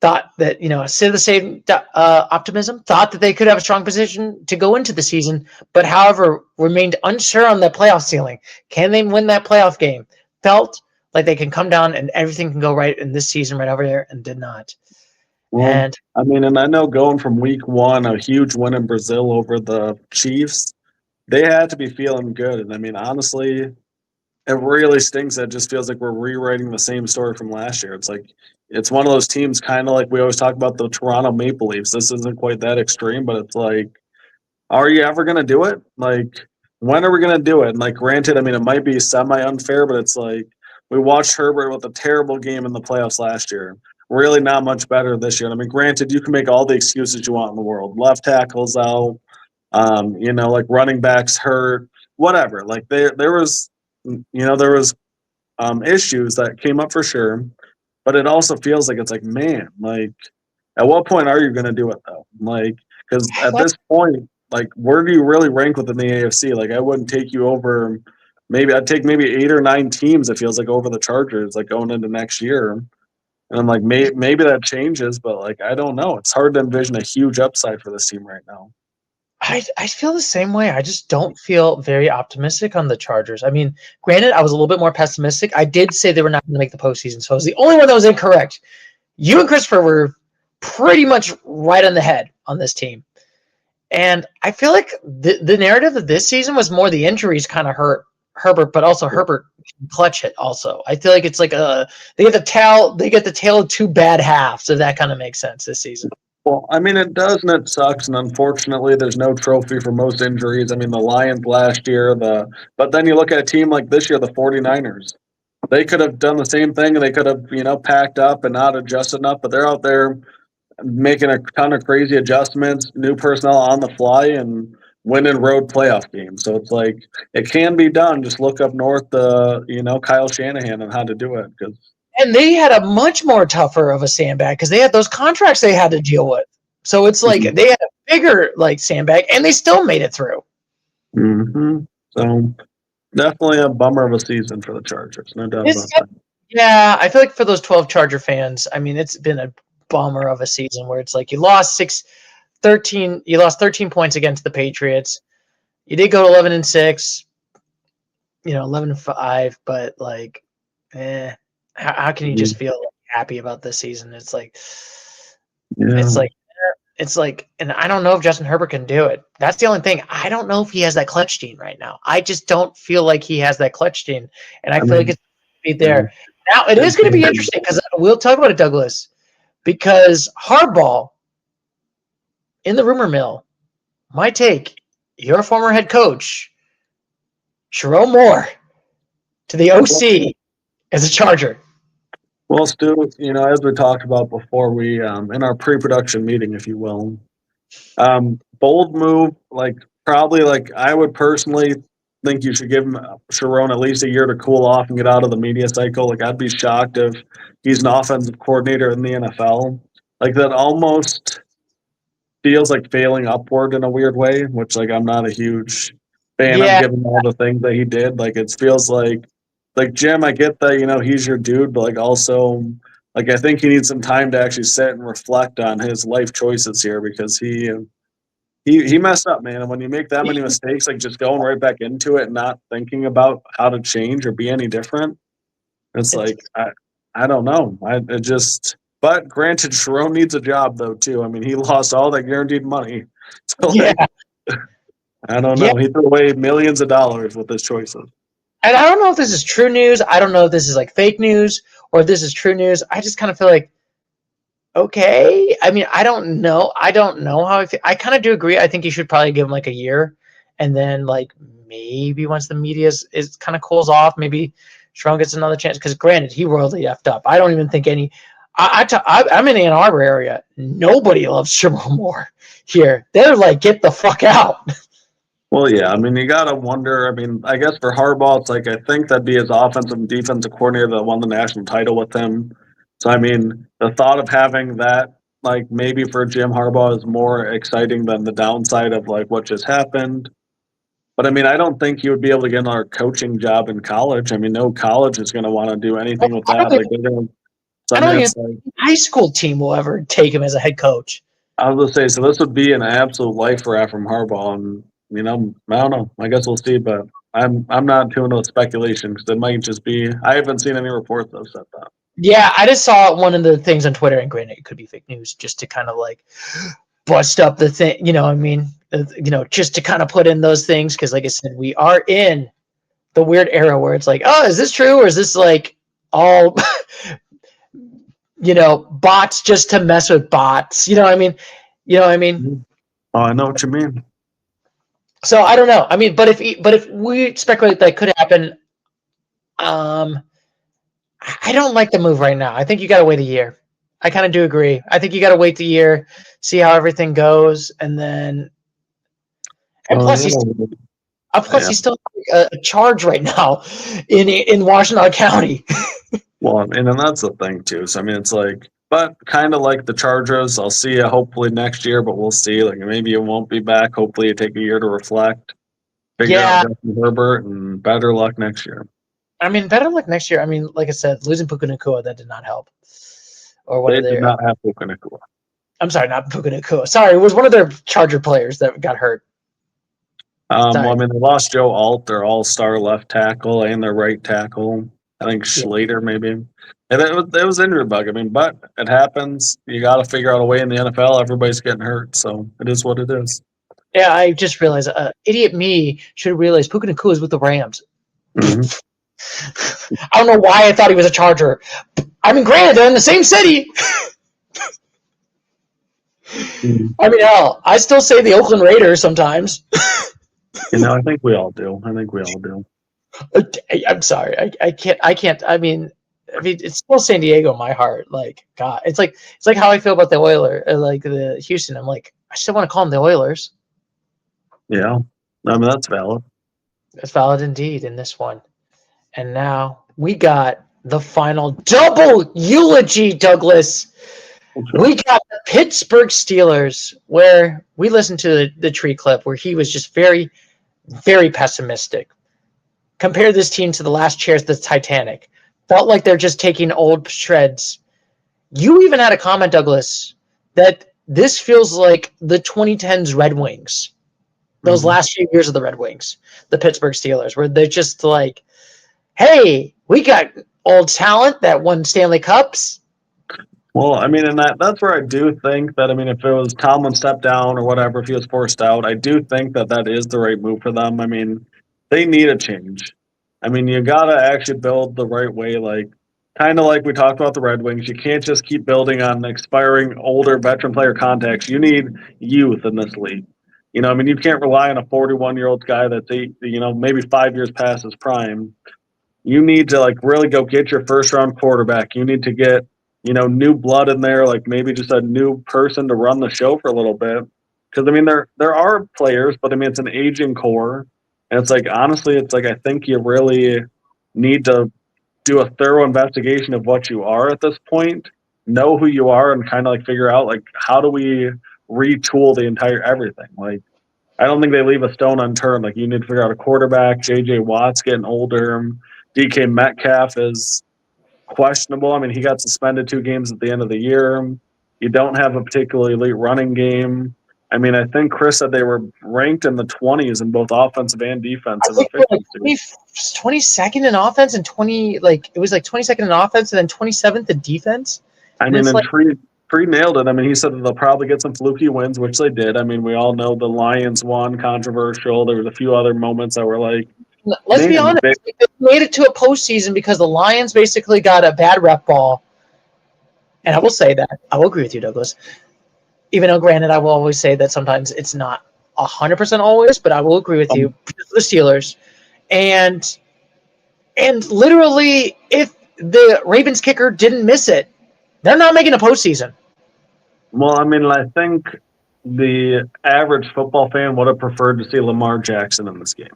Thought that, still the same optimism. Thought that they could have a strong position to go into the season, but however, remained unsure on the playoff ceiling. Can they win that playoff game? Felt like they can come down and everything can go right in this season right over there, and did not. Well, And and I know going from week 1, a huge win in Brazil over the Chiefs, they had to be feeling good. And honestly, it really stinks that it just feels like we're rewriting the same story from last year. It's like, it's one of those teams kind of like we always talk about the Toronto Maple Leafs. This isn't quite that extreme, but it's like, are you ever going to do it? Like, when are we going to do it? And like, granted, it might be semi-unfair, but it's like, we watched Herbert with a terrible game in the playoffs last year. Really not much better this year. Granted, you can make all the excuses you want in the world. Left tackle's out, like running backs hurt, whatever. Like there was issues that came up for sure, but it also feels like it's like, man, like at what point are you going to do it though? Like, because at this point, like, where do you really rank within the AFC? Like, I wouldn't take you over. I'd take maybe 8 or 9 teams. It feels like over the Chargers, like going into next year. And I'm like, maybe that changes, but like, I don't know. It's hard to envision a huge upside for this team right now. I feel the same way. I just don't feel very optimistic on the Chargers. Granted, I was a little bit more pessimistic. I did say they were not going to make the postseason, so I was the only one that was incorrect. You and Christopher were pretty much right on the head on this team. And I feel like the narrative of this season was more the injuries kind of hurt Herbert, but also Herbert can clutch it also. I feel like it's like they get the tail of 2 bad halves, if that kind of makes sense this season. Well, it does, and it sucks, and unfortunately, there's no trophy for most injuries. The Lions last year, but then you look at a team like this year, the 49ers. They could have done the same thing, and they could have, packed up and not adjusted enough, but they're out there making a ton of crazy adjustments, new personnel on the fly, and winning road playoff games. So it's like, it can be done. Just look up north, Kyle Shanahan and how to do it, because. And they had a much more tougher of a sandbag because they had those contracts they had to deal with. So it's like they had a bigger sandbag, and they still made it through. Mm-hmm. So definitely a bummer of a season for the Chargers. No doubt about that. Yeah, I feel like for those 12 Charger fans, it's been a bummer of a season where it's like you lost 13 points against the Patriots. You did go to 11-6, 11-5, but like, how can you just feel happy about this season? It's like, it's like, and I don't know if Justin Herbert can do it. That's the only thing. I don't know if he has that clutch gene right now. I just don't feel like he has that clutch gene, and I feel like it's be there. Now it is going to be interesting because we'll talk about it, Douglas, because Hardball in the rumor mill might take your former head coach, Sherrone Moore, to the OC as a Charger. Well, Stu, as we talked about before, we in our pre-production meeting, if you will, bold move. Probably I would personally think you should give Sherrone at least a year to cool off and get out of the media cycle. I'd be shocked if he's an offensive coordinator in the NFL. That almost feels like failing upward in a weird way, which I'm not a huge fan of, given all the things that he did. It feels like Jim, I get that, he's your dude, but also I think he needs some time to actually sit and reflect on his life choices here, because he he messed up, man. And when you make that many mistakes, like just going right back into it and not thinking about how to change or be any different, it's like I don't know. But granted, Sharon needs a job though too. I mean, he lost all that guaranteed money. So like, I don't know. He threw away millions of dollars with his choices. And I don't know if this is true news. I don't know if this is like fake news or if this is true news. I just kind of feel like, okay. I mean, I don't know. I don't know how I feel. I kind of do agree. I think you should probably give him like a year, and then like maybe once the media is kind of cools off, maybe Sharon gets another chance. Because granted, he royally effed up. I don't even think any. I'm in the Ann Arbor area. Nobody loves Sharon more here. They're like, get the fuck out. Well, yeah, I mean, you gotta wonder. I mean, I guess for Harbaugh, it's like I think that'd be his offensive and defensive coordinator that won the national title with him. So, I mean, the thought of having that, like maybe for Jim Harbaugh, is more exciting than the downside of like what just happened. But I mean, I don't think he would be able to get another coaching job in college. I mean, no college is going to want to do anything with that. Like, they're going to. I don't even think high school team will ever take him as a head coach. I was going to say, so this would be an absolute life raft from Harbaugh, and you know, I don't know. I guess we'll see, but I'm not too into speculation because it might just be. I haven't seen any reports that said that. Yeah, I just saw one of the things on Twitter, and granted, it could be fake news, just to kind of like bust up the thing. You know, I mean, just to kind of put in those things because, like I said, we are in the weird era where it's like, oh, is this true or is this like all, bots just to mess with bots? You know what I mean? Oh, I know what you mean. So I don't know. I mean, but if we speculate that could happen, I don't like the move right now. I think you got to wait a year. I kind of do agree. I think you got to wait the year, see how everything goes, and then. And plus, he's still a charge right now in Washington County. Well, and then that's the thing too. So I mean, it's like, but kind of like the Chargers. I'll see you hopefully next year, but we'll see. Like maybe you won't be back. Hopefully, you take a year to reflect. Figure out Justin Herbert, and better luck next year. I mean, better luck next year. I mean, like I said, losing Puka Nacua, that did not help. Or they did not have Puka Nacua. I'm sorry, not Puka Nacua. Sorry, it was one of their Charger players that got hurt. Well, I mean, they lost Joe Alt, their all-star left tackle, and their right tackle. I think Schlater maybe. And it was injury bug. I mean, but it happens. You got to figure out a way in the NFL. Everybody's getting hurt, so it is what it is. Yeah, I just realized, idiot me should realize Puka Nacua is with the Rams. Mm-hmm. I don't know why I thought he was a Charger. I mean, granted, they're in the same city. I mean, hell, I still say the Oakland Raiders sometimes. I think we all do. I'm sorry. I can't. I mean, it's still San Diego in my heart. Like, God, it's like how I feel about the Oilers, like the Houston. I'm like, I still want to call them the Oilers. Yeah, I mean that's valid. It's valid indeed in this one. And now we got the final double eulogy, Douglas. We got the Pittsburgh Steelers, where we listened to the tree clip where he was just very, very pessimistic. Compare this team to the last chairs of the Titanic. Felt like they're just taking old shreds. You even had a comment, Douglas, that this feels like the 2010s Red Wings. Those last few years of the Red Wings, the Pittsburgh Steelers, where they're just like, hey, we got old talent that won Stanley Cups. Well, I mean, and that's where I do think that, I mean, if it was Tomlin stepped down or whatever, if he was forced out, I do think that is the right move for them. I mean, they need a change. I mean, you got to actually build the right way, like kind of like we talked about the Red Wings. You can't just keep building on expiring older veteran player contacts. You need youth in this league. I mean, you can't rely on a 41-year-old guy that's maybe 5 years past his prime. You need to like really go get your first-round quarterback. You need to get new blood in there, like maybe just a new person to run the show for a little bit. Because I mean, there are players, but I mean, it's an aging core, and it's like honestly, it's like I think you really need to do a thorough investigation of what you are at this point, know who you are, and kind of like figure out like how do we retool the entire everything. Like, I don't think they leave a stone unturned. Like, you need to figure out a quarterback. J.J. Watt's getting older. DK Metcalf is questionable. I mean, he got suspended 2 games at the end of the year. You don't have a particularly elite running game. I mean, I think Chris said they were ranked in the 20s in both offensive and defensive I think efficiency. 22nd in offense and 22nd in offense and then 27th in defense. I mean, and Tree nailed it. I mean, he said that they'll probably get some fluky wins, which they did. I mean, we all know the Lions won, controversial. There was a few other moments that were like, let's be honest, they made it to a postseason because the Lions basically got a bad rep ball. And I will say that. I will agree with you, Douglas. Even though, granted, I will always say that sometimes it's not 100% always, but I will agree with you. The Steelers. And literally, if the Ravens kicker didn't miss it, they're not making a postseason. Well, I mean, I think the average football fan would have preferred to see Lamar Jackson in this game.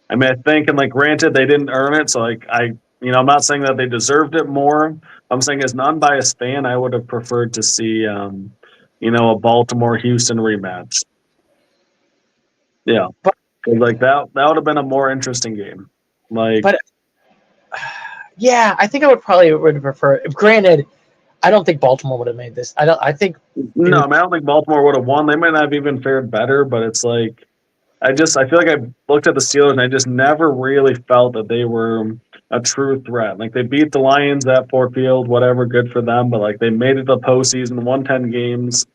I mean, I think, and like, granted, they didn't earn it, so like, I'm not saying that they deserved it more. I'm saying as an unbiased fan, I would have preferred to see, a Baltimore-Houston rematch. Yeah, like that would have been a more interesting game. Yeah, I think I would have preferred. Granted, I don't think Baltimore would have made this. I don't think Baltimore would have won. They might not have even fared better, but it's like I feel like I looked at the Steelers and I just never really felt that they were a true threat. Like, they beat the Lions at Ford Field, whatever, good for them, but like, they made it to the postseason, won 10 games.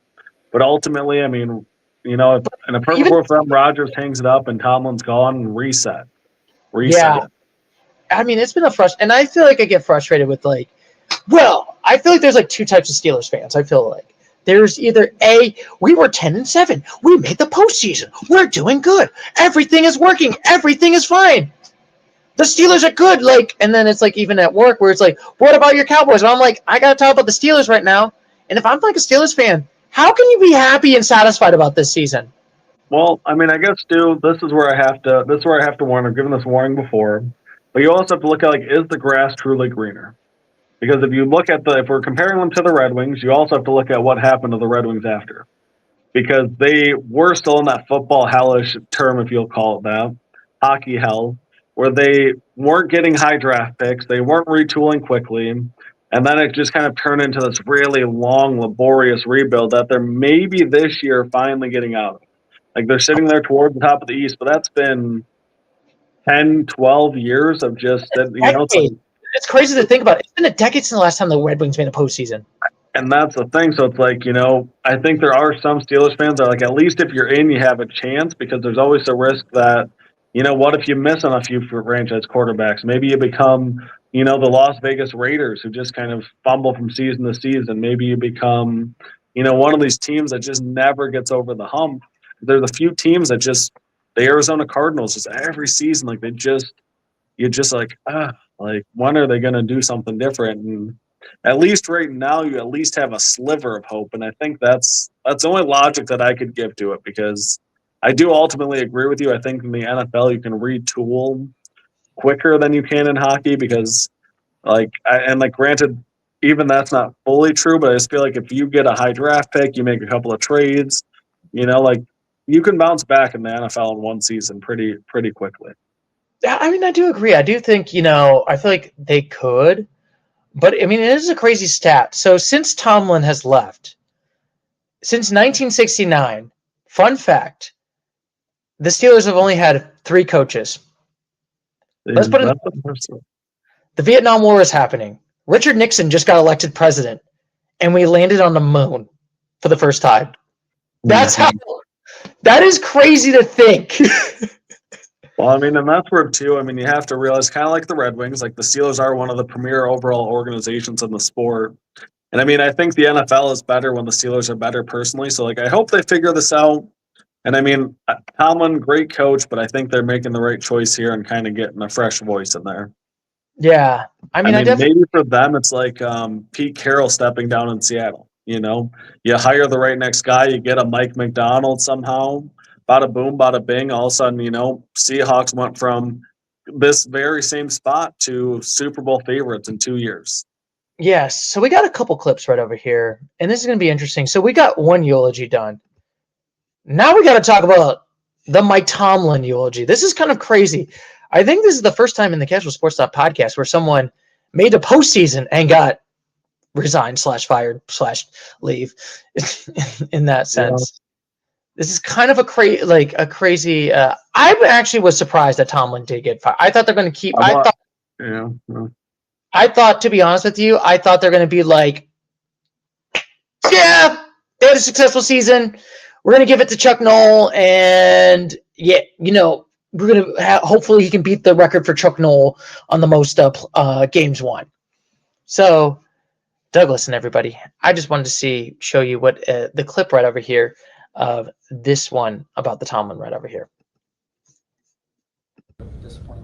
But ultimately, I mean, in a perfect world for them, Rodgers hangs it up and Tomlin's gone and reset. Yeah. I mean, it's been and I feel like I get frustrated with I feel like there's two types of Steelers fans. I feel like there's either we were 10-7, we made the postseason, we're doing good, everything is working, everything is fine, the Steelers are good, and then it's even at work where it's what about your Cowboys? And I'm like, I gotta talk about the Steelers right now. And if I'm a Steelers fan, how can you be happy and satisfied about this season? Well, I mean, I guess, Stu, this is where I have to warn. I've given this warning before, but you also have to look at is the grass truly greener? Because if you look at if we're comparing them to the Red Wings, you also have to look at what happened to the Red Wings after. Because they were still in that football hellish term, if you'll call it that, hockey hell, where they weren't getting high draft picks, they weren't retooling quickly, and then it just kind of turned into this really long, laborious rebuild that they're maybe this year finally getting out of. They're sitting there towards the top of the East, but that's been 10, 12 years of just, it's crazy to think about. It's been a decade since the last time the Red Wings made a postseason. And that's the thing. So it's I think there are some Steelers fans that at least if you're in, you have a chance, because there's always a risk that, what if you miss on a few franchise quarterbacks? Maybe you become, the Las Vegas Raiders who just kind of fumble from season to season. Maybe you become, one of these teams that just never gets over the hump. There's a few teams that the Arizona Cardinals, just every season, when are they going to do something different? And at least right now, you at least have a sliver of hope. And I think that's the only logic that I could give to it, because I do ultimately agree with you. I think in the NFL, you can retool quicker than you can in hockey, because granted, even that's not fully true, but I just feel like if you get a high draft pick, you make a couple of trades, you can bounce back in the NFL in one season pretty quickly. Yeah, I mean, I do agree. I do think, I feel like they could. But, I mean, it is a crazy stat. So, since Tomlin has left, since 1969, fun fact, the Steelers have only had 3 coaches. Let's put it the Vietnam War is happening. Richard Nixon just got elected president, and we landed on the moon for the first time. That is crazy to think. Well, I mean, and that's where, too, I mean, you have to realize, kind of like the Red Wings, the Steelers are one of the premier overall organizations in the sport. And, I mean, I think the NFL is better when the Steelers are better personally. So, I hope they figure this out. And, I mean, Tomlin, great coach, but I think they're making the right choice here and kind of getting a fresh voice in there. Yeah. I mean maybe for them, it's like Pete Carroll stepping down in Seattle. You hire the right next guy, you get a Mike McDonald somehow. Bada boom, bada bing. All of a sudden, Seahawks went from this very same spot to Super Bowl favorites in 2 years. Yes. So we got a couple clips right over here, and this is going to be interesting. So we got one eulogy done. Now we got to talk about the Mike Tomlin eulogy. This is kind of crazy. I think this is the first time in the Casual Sports Talk podcast where someone made a postseason and got resigned / fired / leave in that sense. This is kind of a crazy. I actually was surprised that Tomlin did get fired. I thought they're going to keep. Yeah. I thought, to be honest with you, I thought they're going to be like, yeah, they had a successful season. We're going to give it to Chuck Noll, and yeah, we're going to hopefully he can beat the record for Chuck Noll on the most games won. So, Douglas and everybody, I just wanted to show you what the clip right over here of this one about the Tomlin right over here.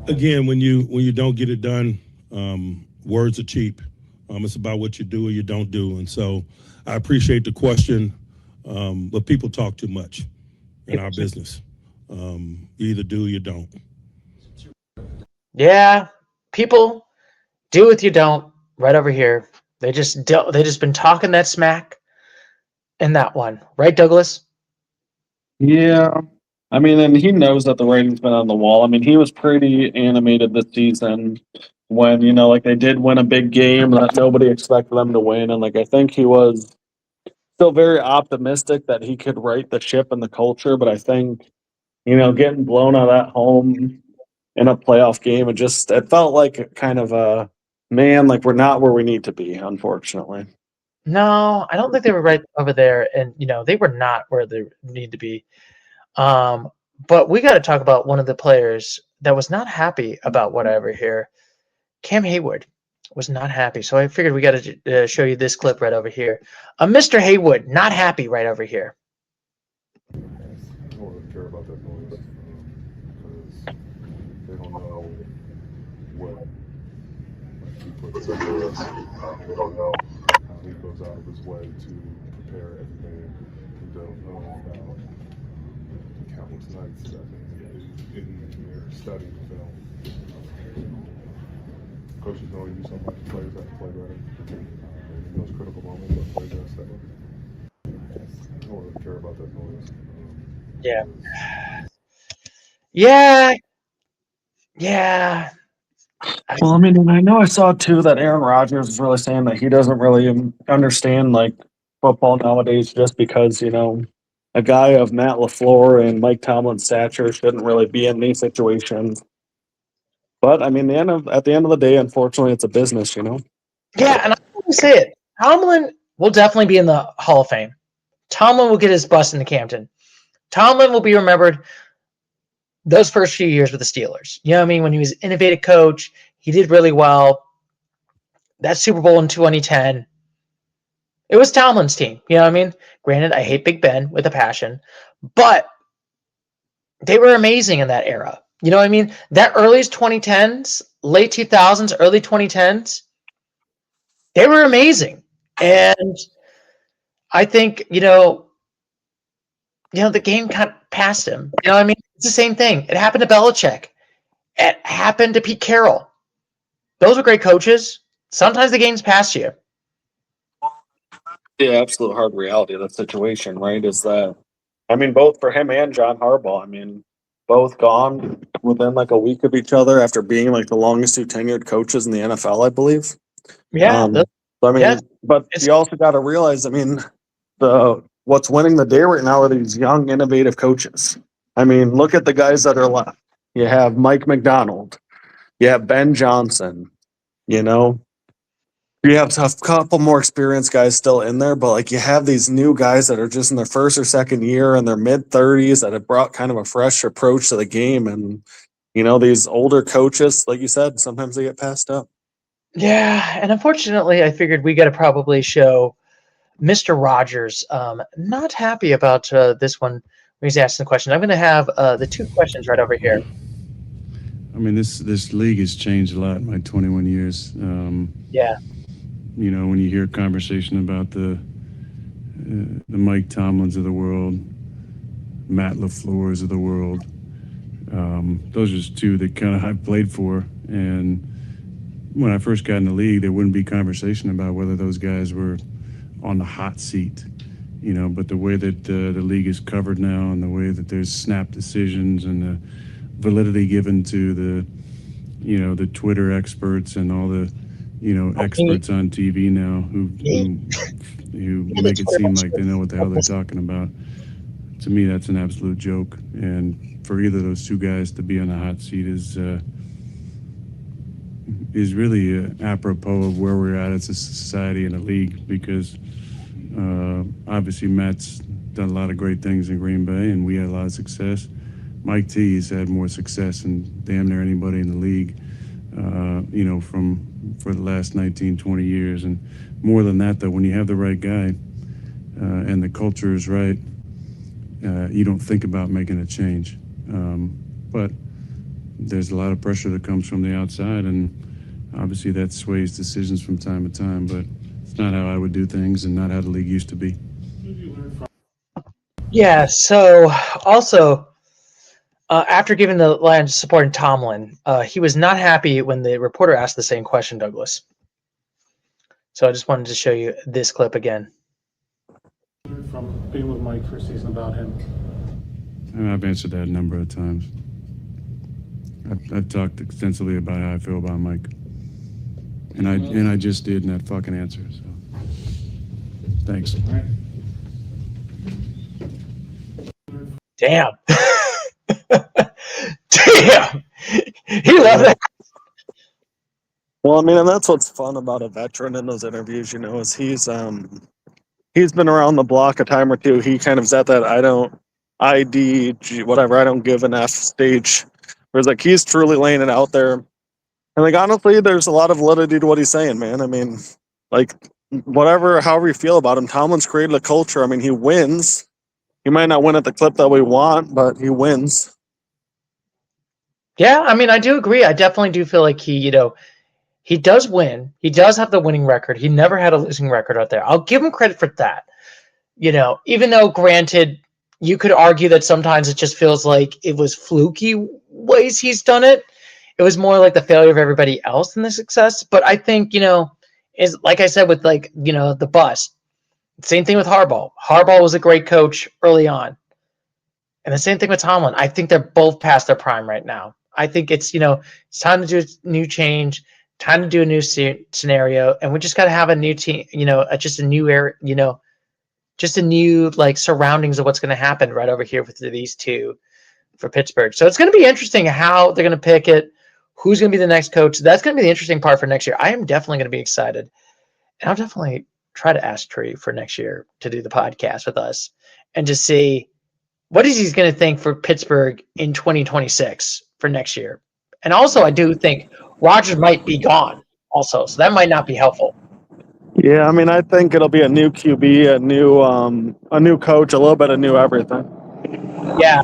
Again, when you don't get it done, words are cheap. It's about what you do or you don't do. And so I appreciate the question, but people talk too much in our business. You either do or you don't. Yeah, people do it, you don't. Right over here. They just been talking that smack in that one. Right, Douglas? Yeah. I mean, and he knows that the writing's been on the wall. I mean, he was pretty animated this season when, like they did win a big game that nobody expected them to win. And I think he was still very optimistic that he could right the ship and the culture. But I think, getting blown out at home in a playoff game, it felt like kind of a, man, we're not where we need to be, unfortunately. No, I don't think they were right over there. And, they were not where they need to be. But we got to talk about one of the players that was not happy about whatever here. Cam Haywood was not happy. So I figured we got to show you this clip right over here. Mr. Haywood, not happy right over here. I don't really care about that noise because they don't know what he puts into us. They don't know how he goes out of his way to prepare everything. They don't know about countless nights that in here studying film. Coaches know you so much. Players have to play better. In those critical moments, that players have to step up. I don't really care about that noise. Yeah. Well, I mean, and I know I saw too that Aaron Rodgers is really saying that he doesn't really understand football nowadays, just because a guy of Matt LaFleur and Mike Tomlin's stature shouldn't really be in these situations. But I mean, at the end of the day, unfortunately, it's a business, Yeah, and I want to say it. Tomlin will definitely be in the Hall of Fame. Tomlin will get his bust into Campton. Tomlin will be remembered those first few years with the Steelers. You know what I mean? When he was an innovative coach, he did really well. That Super Bowl in 2010, it was Tomlin's team. You know what I mean? Granted, I hate Big Ben with a passion, but they were amazing in that era. You know what I mean? That early 2010s, late 2000s, early 2010s, they were amazing. And I think, the game kind of passed him. You know what I mean? It's the same thing. It happened to Belichick. It happened to Pete Carroll. Those were great coaches. Sometimes the game's past you. The absolute hard reality of that situation, right, is that, I mean, both for him and John Harbaugh, I mean, both gone within a week of each other after being the longest two tenured coaches in the NFL, I believe. Yeah. But you also got to realize, I mean, what's winning the day right now are these young, innovative coaches. I mean, look at the guys that are left. You have Mike McDonald. You have Ben Johnson. You have a couple more experienced guys still in there, but you have these new guys that are just in their first or second year in their mid-30s that have brought kind of a fresh approach to the game. And, these older coaches, like you said, sometimes they get passed up. Yeah, and unfortunately, I figured we got to probably show Mr. Rogers not happy about this one when he's asking the question. I'm going to have the two questions right over here. I mean, this league has changed a lot in my 21 years. Yeah. When you hear conversation about the Mike Tomlins of the world, Matt LaFleur's of the world, those are just two that kind of I played for. And when I first got in the league, there wouldn't be conversation about whether those guys were on the hot seat, but the way that the league is covered now and the way that there's snap decisions and the validity given to the Twitter experts and all the experts on TV now who make it seem like they know what the hell they're talking about. to me, that's an absolute joke. And for either of those two guys to be on the hot seat is really apropos of where we're at as a society and a league, because obviously Matt's done a lot of great things in Green Bay, and we had a lot of success. Mike T has had more success than damn near anybody in the league, for the last 19, 20 years. And more than that, though, when you have the right guy and the culture is right, you don't think about making a change. But there's a lot of pressure that comes from the outside, and obviously that sways decisions from time to time, but it's not how I would do things and not how the league used to be. Yeah, so also, after giving the line supporting Tomlin, he was not happy when the reporter asked the same question, Douglas. So I just wanted to show you this clip again. From being with Mike for a season about him. And I've answered that a number of times. I've talked extensively about how I feel about Mike. And I just did in that fucking answer. So thanks. All right. Damn. Damn. He loved that. Well, I mean, and that's what's fun about a veteran in those interviews, is he's been around the block a time or two. He kind of is at that I don't give an F stage. Whereas like he's truly laying it out there. And like honestly, there's a lot of validity to what he's saying, man. I mean, like however you feel about him, Tomlin's created a culture. I mean, he wins. He might not win at the clip that we want, but he wins. Yeah, I mean, I do agree. I definitely do feel like he does win. He does have the winning record. He never had a losing record out there. I'll give him credit for that. Even though, granted, you could argue that sometimes it just feels like it was fluky ways he's done it. It was more like the failure of everybody else than the success. But I think, is like I said with the bust. Same thing with Harbaugh. Harbaugh was a great coach early on. And the same thing with Tomlin. I think they're both past their prime right now. I think it's time to do a new change, time to do a new scenario, and we just got to have a new team, just a new area, just a new surroundings of what's going to happen right over here with these two for Pittsburgh. So it's going to be interesting how they're going to pick it, who's going to be the next coach. That's going to be the interesting part for next year. I am definitely going to be excited, and I'll definitely try to ask Tree for next year to do the podcast with us and just see what is he going to think for Pittsburgh in 2026 for next year. And also, I do think Rodgers might be gone also, so that might not be helpful. Yeah, I mean, I think it'll be a new QB, a new coach, a little bit of new everything. Yeah.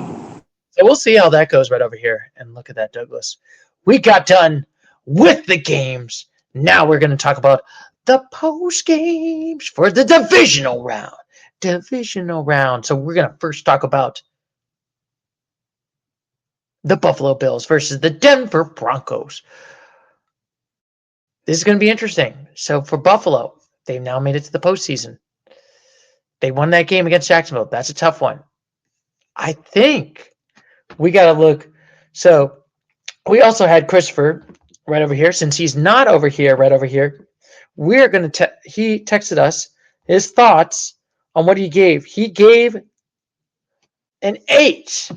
So we'll see how that goes right over here. And look at that, Douglas. We got done with the games. Now we're going to talk about the post games for the divisional round. So we're going to first talk about the Buffalo Bills versus the Denver Broncos. This is going to be interesting. So for Buffalo, they've now made it to the postseason. They won that game against Jacksonville. That's a tough one. I think we got to look. So we also had Christopher right over here. Since he's not over here, right over here, we're going to he texted us his thoughts on what he gave. He gave an 8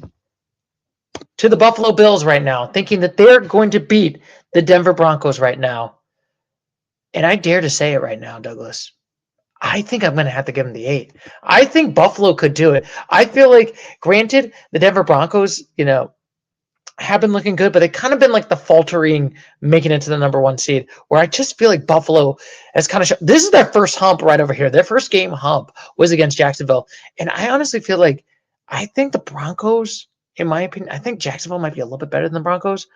to the Buffalo Bills right now, thinking that they're going to beat the Denver Broncos right now. And I dare to say it right now, Douglas. I think I'm going to have to give him the 8. I think Buffalo could do it. I feel like, granted, the Denver Broncos, have been looking good, but they've kind of been like the faltering, making it to the number 1 seed, where I just feel like Buffalo has kind of this is their first hump right over here. Their first game hump was against Jacksonville. And I honestly feel like I think the Broncos, in my opinion, I think Jacksonville might be a little bit better than the Broncos.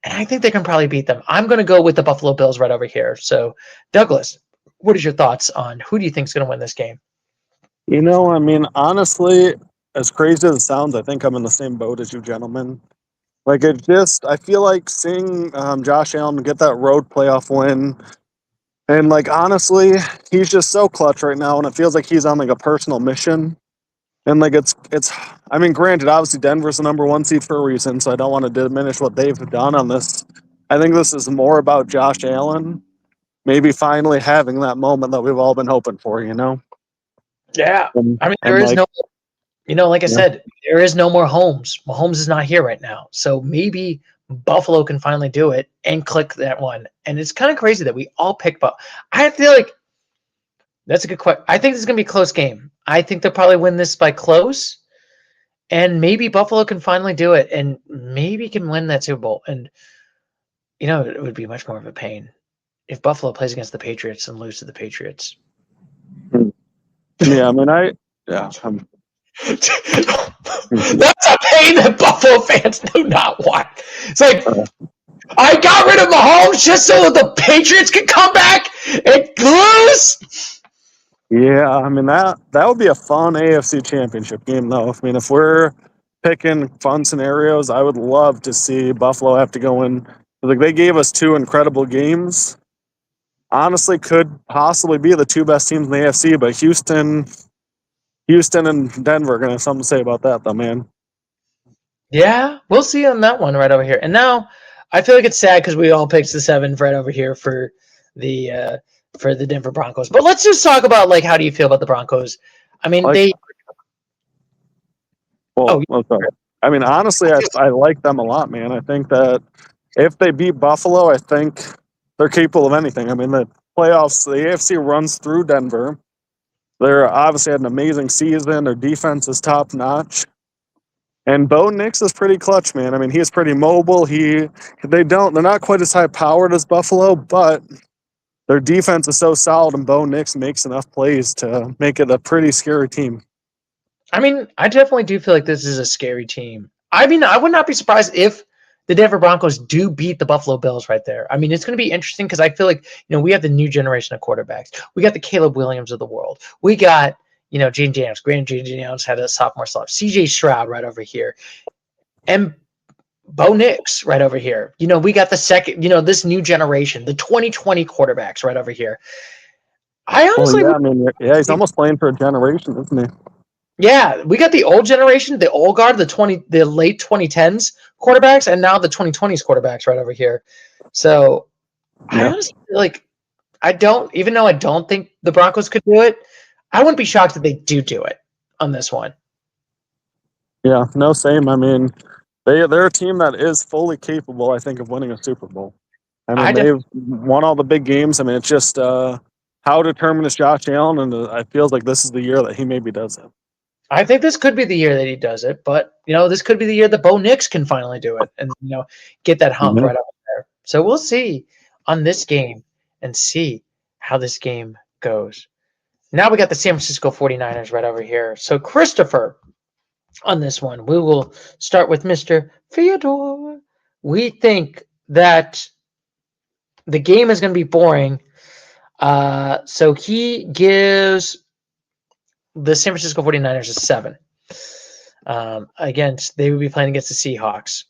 And I think they can probably beat them. I'm going to go with the Buffalo Bills right over here. So, Douglas, what is your thoughts on who do you think is going to win this game? I mean, honestly, as crazy as it sounds, I think I'm in the same boat as you gentlemen. I feel like seeing Josh Allen get that road playoff win. And, honestly, he's just so clutch right now. And it feels like he's on, a personal mission. And, I mean, granted, obviously Denver's the number 1 seed for a reason, so I don't want to diminish what they've done on this. I think this is more about Josh Allen maybe finally having that moment that we've all been hoping for, Yeah. I mean, like I said, there is no more Mahomes. Mahomes is not here right now. So maybe Buffalo can finally do it and click that one. And it's kind of crazy that we all picked Buffalo. I feel like that's a good question. I think this is going to be a close game. I think they'll probably win this by close. And maybe Buffalo can finally do it and maybe can win that Super Bowl. And, it would be much more of a pain if Buffalo plays against the Patriots and lose to the Patriots. Yeah, I mean, That's a pain that Buffalo fans do not want. It's like, I got rid of Mahomes just so the Patriots can come back and lose. Yeah, I mean, that would be a fun AFC Championship game, though. I mean, if we're picking fun scenarios, I would love to see Buffalo have to go in. Like, they gave us 2 incredible games. Honestly, could possibly be the 2 best teams in the AFC, but Houston and Denver are going to have something to say about that, though, man. Yeah, we'll see on that one right over here. And now I feel like it's sad because we all picked the 7 right over here for the Denver Broncos. But let's just talk about, how do you feel about the Broncos? I mean, sorry. I mean, honestly, I like them a lot, man. I think that if they beat Buffalo, I think they're capable of anything. I mean, the playoffs, the AFC runs through Denver. They're obviously had an amazing season. Their defense is top notch. And Bo Nix is pretty clutch, man. I mean, he's pretty mobile. They're not quite as high powered as Buffalo, but their defense is so solid, and Bo Nix makes enough plays to make it a pretty scary team. I mean, I definitely do feel like this is a scary team. I mean, I would not be surprised if the Denver Broncos do beat the Buffalo Bills right there. I mean, it's going to be interesting because I feel like, we have the new generation of quarterbacks. We got the Caleb Williams of the world. We got, Gene Daniels. Granted, Gene Daniels had a sophomore slump. CJ Stroud right over here. And Bo Nix right over here. We got the second, this new generation, the 2020 quarterbacks right over here. I honestly... he's almost playing for a generation, isn't he? Yeah, we got the old generation, the old guard, the late 2010s quarterbacks, and now the 2020s quarterbacks right over here. So I honestly feel like even though I don't think the Broncos could do it, I wouldn't be shocked if they do it on this one. Yeah, no, same. I mean, they're a team that is fully capable, I think, of winning a Super Bowl. I mean, they've won all the big games. I mean, it's just how determined is Josh Allen, and I feel like this is the year that he maybe does it. I think this could be the year that he does it, but this could be the year that Bo Nix can finally do it and get that hump right up there. So we'll see on this game and see how this game goes. Now we got the San Francisco 49ers right over here. So Christopher, on this one, we will start with Mr. Fyodor. We think that the game is going to be boring. So he gives the San Francisco 49ers a 7. They would be playing against the Seahawks.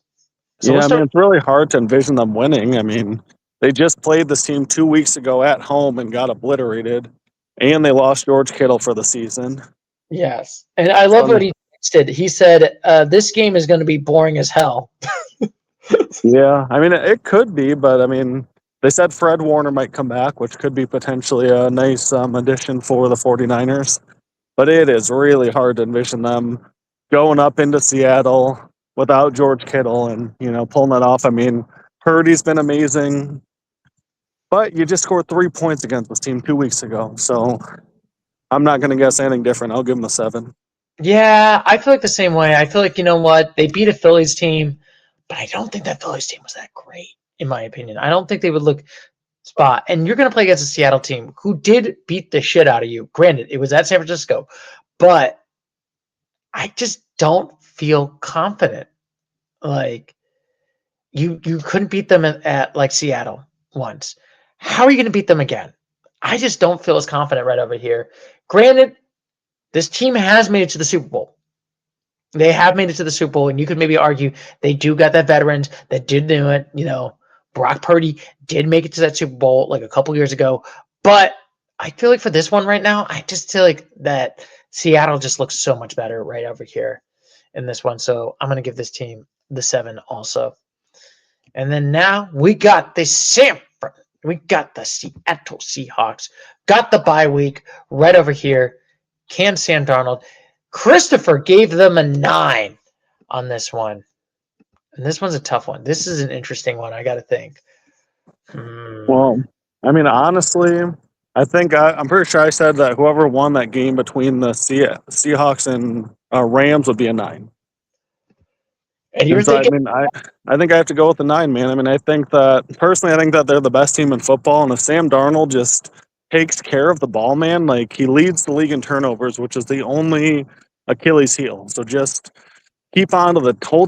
So it's really hard to envision them winning. I mean, they just played this team 2 weeks ago at home and got obliterated, and they lost George Kittle for the season. Yes, and I love what he did. He said, this game is going to be boring as hell. Yeah, I mean, it could be, but I mean, they said Fred Warner might come back, which could be potentially a nice addition for the 49ers. But it is really hard to envision them going up into Seattle without George Kittle and, pulling that off. I mean, Purdy's been amazing, but you just scored 3 points against this team 2 weeks ago. So I'm not going to guess anything different. I'll give them a 7. Yeah, I feel like the same way. I feel like, they beat a Phillies team, but I don't think that Phillies team was that great, in my opinion. I don't think they would look spot. And you're going to play against a Seattle team who did beat the shit out of you. Granted, it was at San Francisco, but I just don't feel confident. Like, you couldn't beat them at like Seattle once. How are you going to beat them again? I just don't feel as confident right over here. Granted, this team has made it to the Super Bowl. They have made it to the Super Bowl, and you could maybe argue they do got that veterans that did do it. Brock Purdy did make it to that Super Bowl like a couple years ago. But I feel like for this one right now, I just feel like that Seattle just looks so much better right over here in this one. So I'm going to give this team the 7 also. And then now we got the Seattle Seahawks. Got the bye week right over here. Can Sam Darnold Christopher gave them a 9 on this one. And this one's a tough one. This is an interesting one, I got to think. Well, I mean, honestly, I think I'm pretty sure I said that whoever won that game between the Seahawks and Rams would be a 9. And you're And so, thinking, I think I have to go with the 9, man. I mean, I think that they're the best team in football. And if Sam Darnold just takes care of the ball, man, like he leads the league in turnovers, which is the only Achilles heel. So just hold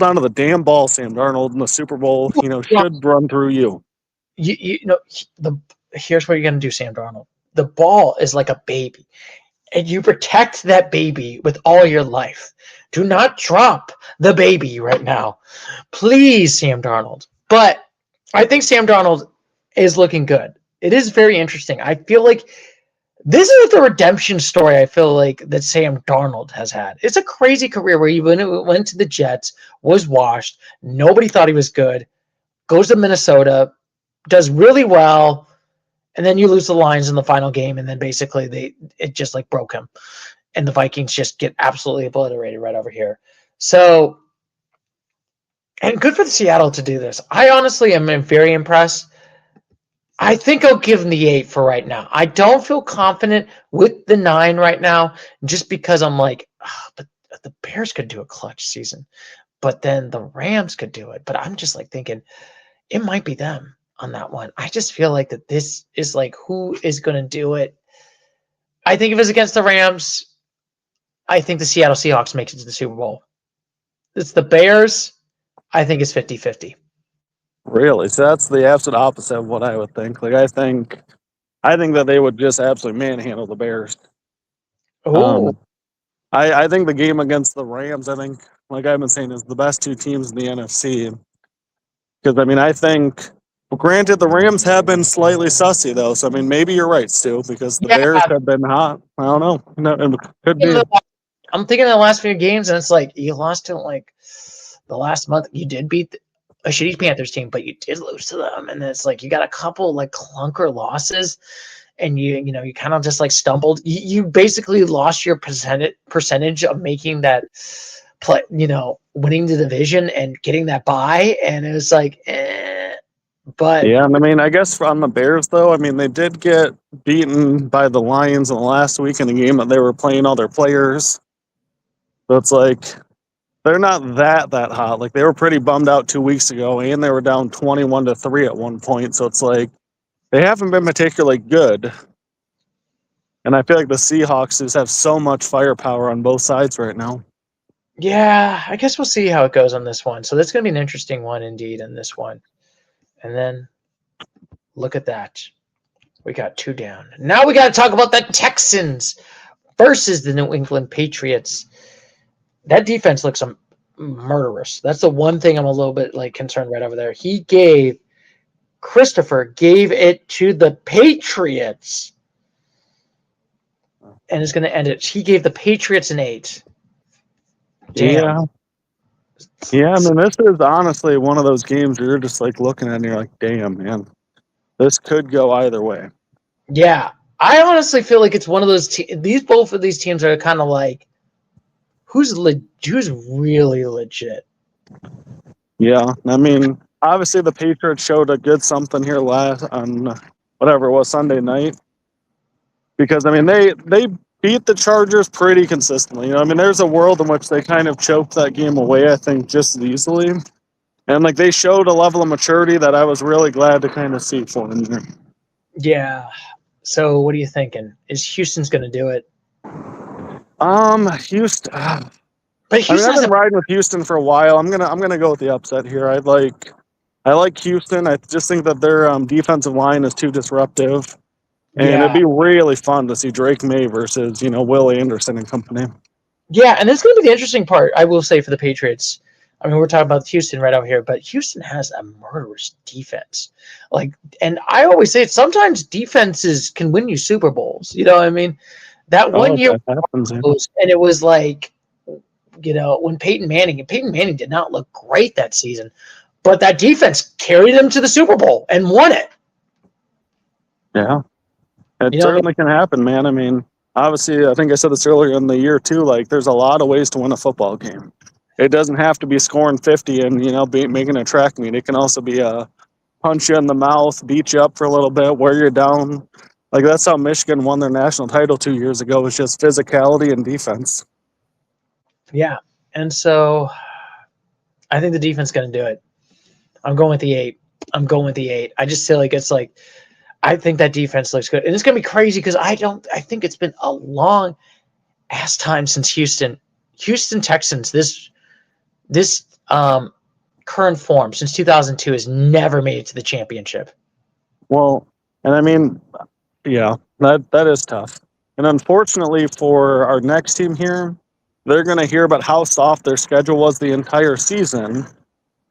on to the damn ball, Sam Darnold, in the Super Bowl, should run through you. Here's what you're going to do, Sam Darnold. The ball is like a baby, and you protect that baby with all your life. Do not drop the baby right now. Please, Sam Darnold. But I think Sam Darnold is looking good. It is very interesting. I feel like this is the redemption story I feel like that Sam Darnold has had. It's a crazy career where he went to the Jets, was washed. Nobody thought he was good. Goes to Minnesota, does really well, and then you lose the Lions in the final game, and then basically it just like broke him. And the Vikings just get absolutely obliterated right over here. So, and good for the Seattle to do this. I honestly am very impressed. I think I'll give him the 8 for right now. I don't feel confident with the 9 right now, just because I'm like, but the Bears could do a clutch season, but then the Rams could do it. But I'm just like thinking it might be them on that one. I just feel like that this is like, who is going to do it? I think if it's against the Rams, I think the Seattle Seahawks make it to the Super Bowl. It's the Bears. I think it's 50-50. Really? So that's the absolute opposite of what I would think. Like I think that they would just absolutely manhandle the Bears. Oh. I think the game against the Rams, I think, like I've been saying, is the best 2 teams in the NFC. Because I mean, I think, granted, the Rams have been slightly sussy though. So I mean, maybe you're right, Stu, because the Bears have been hot. I don't know. It could be. I'm thinking of the last few games, and it's like you lost to like the last month. You did beat a shitty Panthers team, but you did lose to them, and it's like you got a couple like clunker losses, and you kind of just like stumbled. You basically lost your percentage of making that play, winning the division and getting that bye, and it was like, But yeah, I mean, I guess on the Bears though, I mean, they did get beaten by the Lions in the last week in the game that they were playing all their players. So it's like they're not that hot. Like they were pretty bummed out 2 weeks ago, and they were down 21-3 at one point. So it's like they haven't been particularly good. And I feel like the Seahawks just have so much firepower on both sides right now. Yeah, I guess we'll see how it goes on this one. So that's going to be an interesting one indeed in this one. And then look at that. We got 2 down. Now we got to talk about the Texans versus the New England Patriots. That defense looks murderous. That's the one thing I'm a little bit like concerned right over there. Christopher gave it to the Patriots. And is going to end it. He gave the Patriots an 8. Damn. Yeah, I mean, this is honestly one of those games where you're just like looking at it and you're like, damn, man, this could go either way. Yeah, I honestly feel like it's one of those both of these teams are kind of like, who's really legit? Yeah, I mean, obviously the Patriots showed a good something here on whatever it was, Sunday night. Because, I mean, they beat the Chargers pretty consistently. I mean, there's a world in which they kind of choked that game away, I think, just as easily. And, like, they showed a level of maturity that I was really glad to kind of see for them here. Yeah. So what are you thinking? Is Houston's going to do it? Houston. But Houston, I've been riding with Houston for a while. I'm gonna go with the upset here. I like Houston. I just think that their defensive line is too disruptive. And it'd be really fun to see Drake May versus, Will Anderson and company. Yeah, and it's going to be the interesting part, I will say, for the Patriots. I mean, we're talking about Houston right over here, but Houston has a murderous defense. And I always say sometimes defenses can win you Super Bowls. You know what I mean? That one year, happens, and it was like, when Peyton Manning did not look great that season, but that defense carried them to the Super Bowl and won it. Yeah. It certainly can happen, man. I mean, obviously, I think I said this earlier in the year too. Like, there's a lot of ways to win a football game. It doesn't have to be scoring 50 and making a track meet. It can also be a punch you in the mouth, beat you up for a little bit, wear you down. Like, that's how Michigan won their national title 2 years ago. Was just physicality and defense. Yeah, and so I think the defense is going to do it. I'm going with the 8. I just feel like it's like I think that defense looks good, and it's going to be crazy because I think it's been a long ass time since Houston Texans. This current form since 2002 has never made it to the championship. Well, and I mean, yeah, that is tough. And unfortunately for our next team here, they're going to hear about how soft their schedule was the entire season.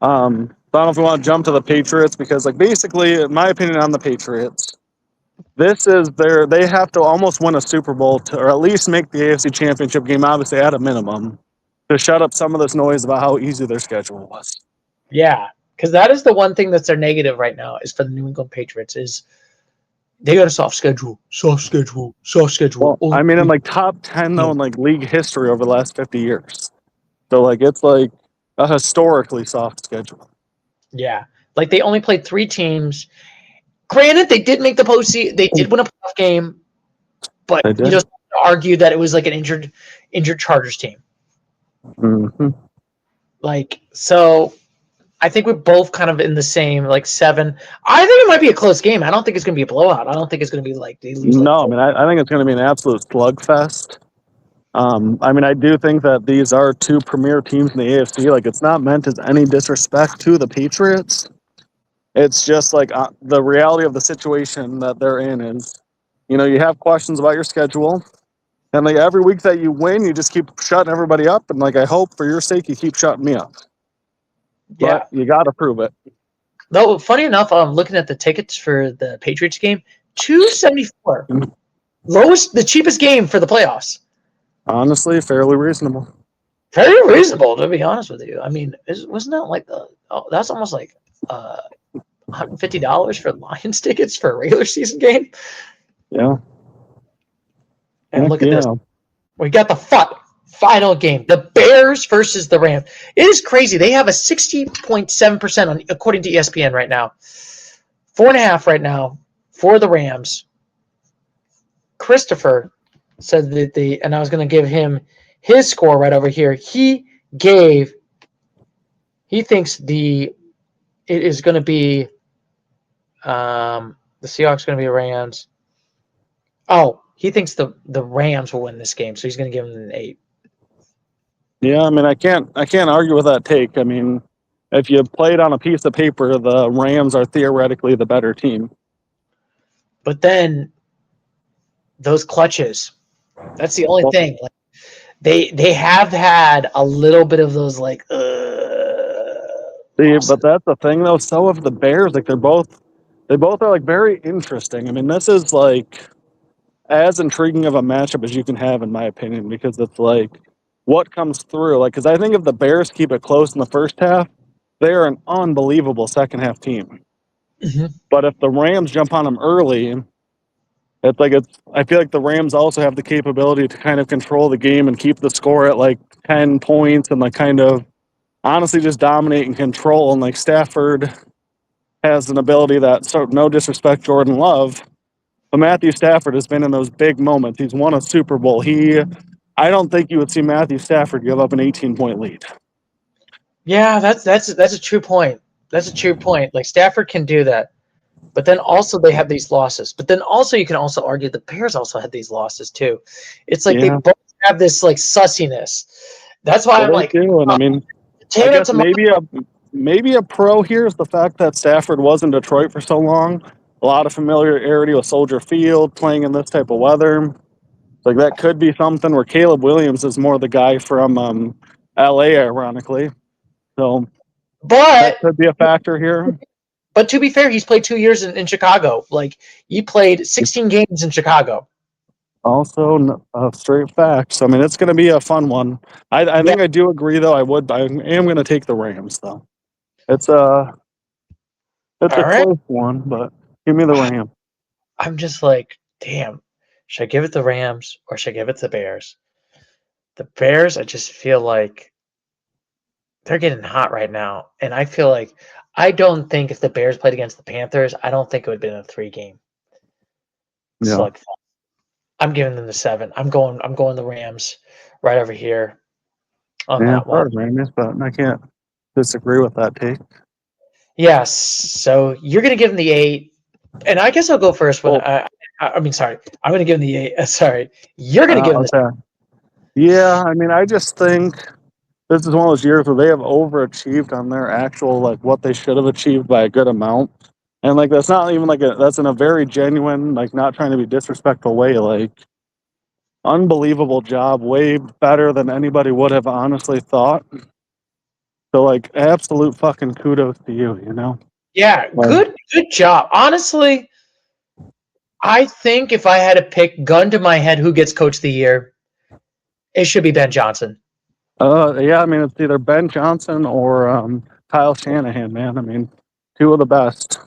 I don't know if we want to jump to the Patriots because, like, basically, in my opinion on the Patriots, they have to almost win a Super Bowl or at least make the AFC Championship game, obviously at a minimum, to shut up some of this noise about how easy their schedule was. Yeah, because that is the one thing that's their negative right now is for the New England Patriots is they got a soft schedule. Well, I mean, in like top 10 though in like league history over the last 50 years. So like it's like a historically soft schedule. Yeah, like they only played 3 teams. Granted, they did make the postseason. They did win a playoff game, but you just argue that it was like an injured Chargers team. Mm-hmm. Like, so I think we're both kind of in the same, like 7. I think it might be a close game. I don't think it's going to be a blowout. I don't think it's going to be like they lose. No, I mean, I think it's going to be an absolute slugfest. I mean, I do think that these are 2 premier teams in the AFC. Like, it's not meant as any disrespect to the Patriots. It's just like the reality of the situation that they're in is, you have questions about your schedule. And like every week that you win, you just keep shutting everybody up. And like, I hope for your sake, you keep shutting me up. Yeah. But you got to prove it. Though, funny enough, I'm looking at the tickets for the Patriots game, $274. Lowest, the cheapest game for the playoffs. Honestly, fairly reasonable. Very reasonable, to be honest with you. I mean, wasn't that like that's almost like $150 for Lions tickets for a regular season game? Yeah. And look at this. We got the final game. The Bears versus the Rams. It is crazy. They have a 60.7% according to ESPN right now. 4.5 right now for the Rams. Christopher said that and I was going to give him his score right over here. He thinks it is going to be the Seahawks going to be Rams. Oh, he thinks the Rams will win this game, so he's going to give them an 8. Yeah, I mean, I can't argue with that take. I mean, if you play it on a piece of paper, the Rams are theoretically the better team. But then those clutches, that's the only thing. Like, they have had a little bit of those like. See, but that's the thing though. So have the Bears. Like they both are like very interesting. I mean, this is like as intriguing of a matchup as you can have, in my opinion, because it's like what comes through. Like, because I think if the Bears keep it close in the first half, they are an unbelievable second half team. Mm-hmm. But if the Rams jump on them early, I feel like the Rams also have the capability to kind of control the game and keep the score at like 10 points and like kind of honestly just dominate and control. And like Stafford has an ability that, so no disrespect, Jordan Love, but Matthew Stafford has been in those big moments. He's won a Super Bowl. I don't think you would see Matthew Stafford give up an 18-point lead. Yeah, that's a true point. That's a true point. Like Stafford can do that. But then also they have these losses. But then also you can also argue the Bears also had these losses too. It's like they both have this like sussiness. That's why I'm like, do. And I mean, I guess maybe a pro here is the fact that Stafford was in Detroit for so long. A lot of familiarity with Soldier Field, playing in this type of weather. Like that could be something where Caleb Williams is more the guy from LA, ironically. So that could be a factor here. But to be fair, he's played 2 years in Chicago. Like, he played 16 games in Chicago. Also, straight facts. I mean, it's going to be a fun one. I think I do agree, though. I am going to take the Rams, though. It's a close one, but give me the Rams. I'm just like, damn. Should I give it the Rams or should I give it to the Bears? The Bears, I just feel like they're getting hot right now. And I feel like I don't think if the Bears played against the Panthers, I don't think it would have been a 3-game slugfest. I'm giving them the 7. I'm going the Rams right over here on that one. Rams, but I can't disagree with that take. Yes. So you're going to give them the 8. And I guess I'll go first when I mean, sorry. I'm going to give them the 8. Sorry. You're going to give them the 7. Yeah, I mean, I just think this is one of those years where they have overachieved on their actual, like, what they should have achieved by a good amount. And, like, that's not even, like, that's in a very genuine, like, not trying to be disrespectful way, like, unbelievable job, way better than anybody would have honestly thought. So, like, absolute fucking kudos to you, you know? Yeah, good job. Honestly, I think if I had to pick gun to my head who gets coach of the year, it should be Ben Johnson. Yeah, I mean, it's either Ben Johnson or Kyle Shanahan, man. I mean, 2 of the best.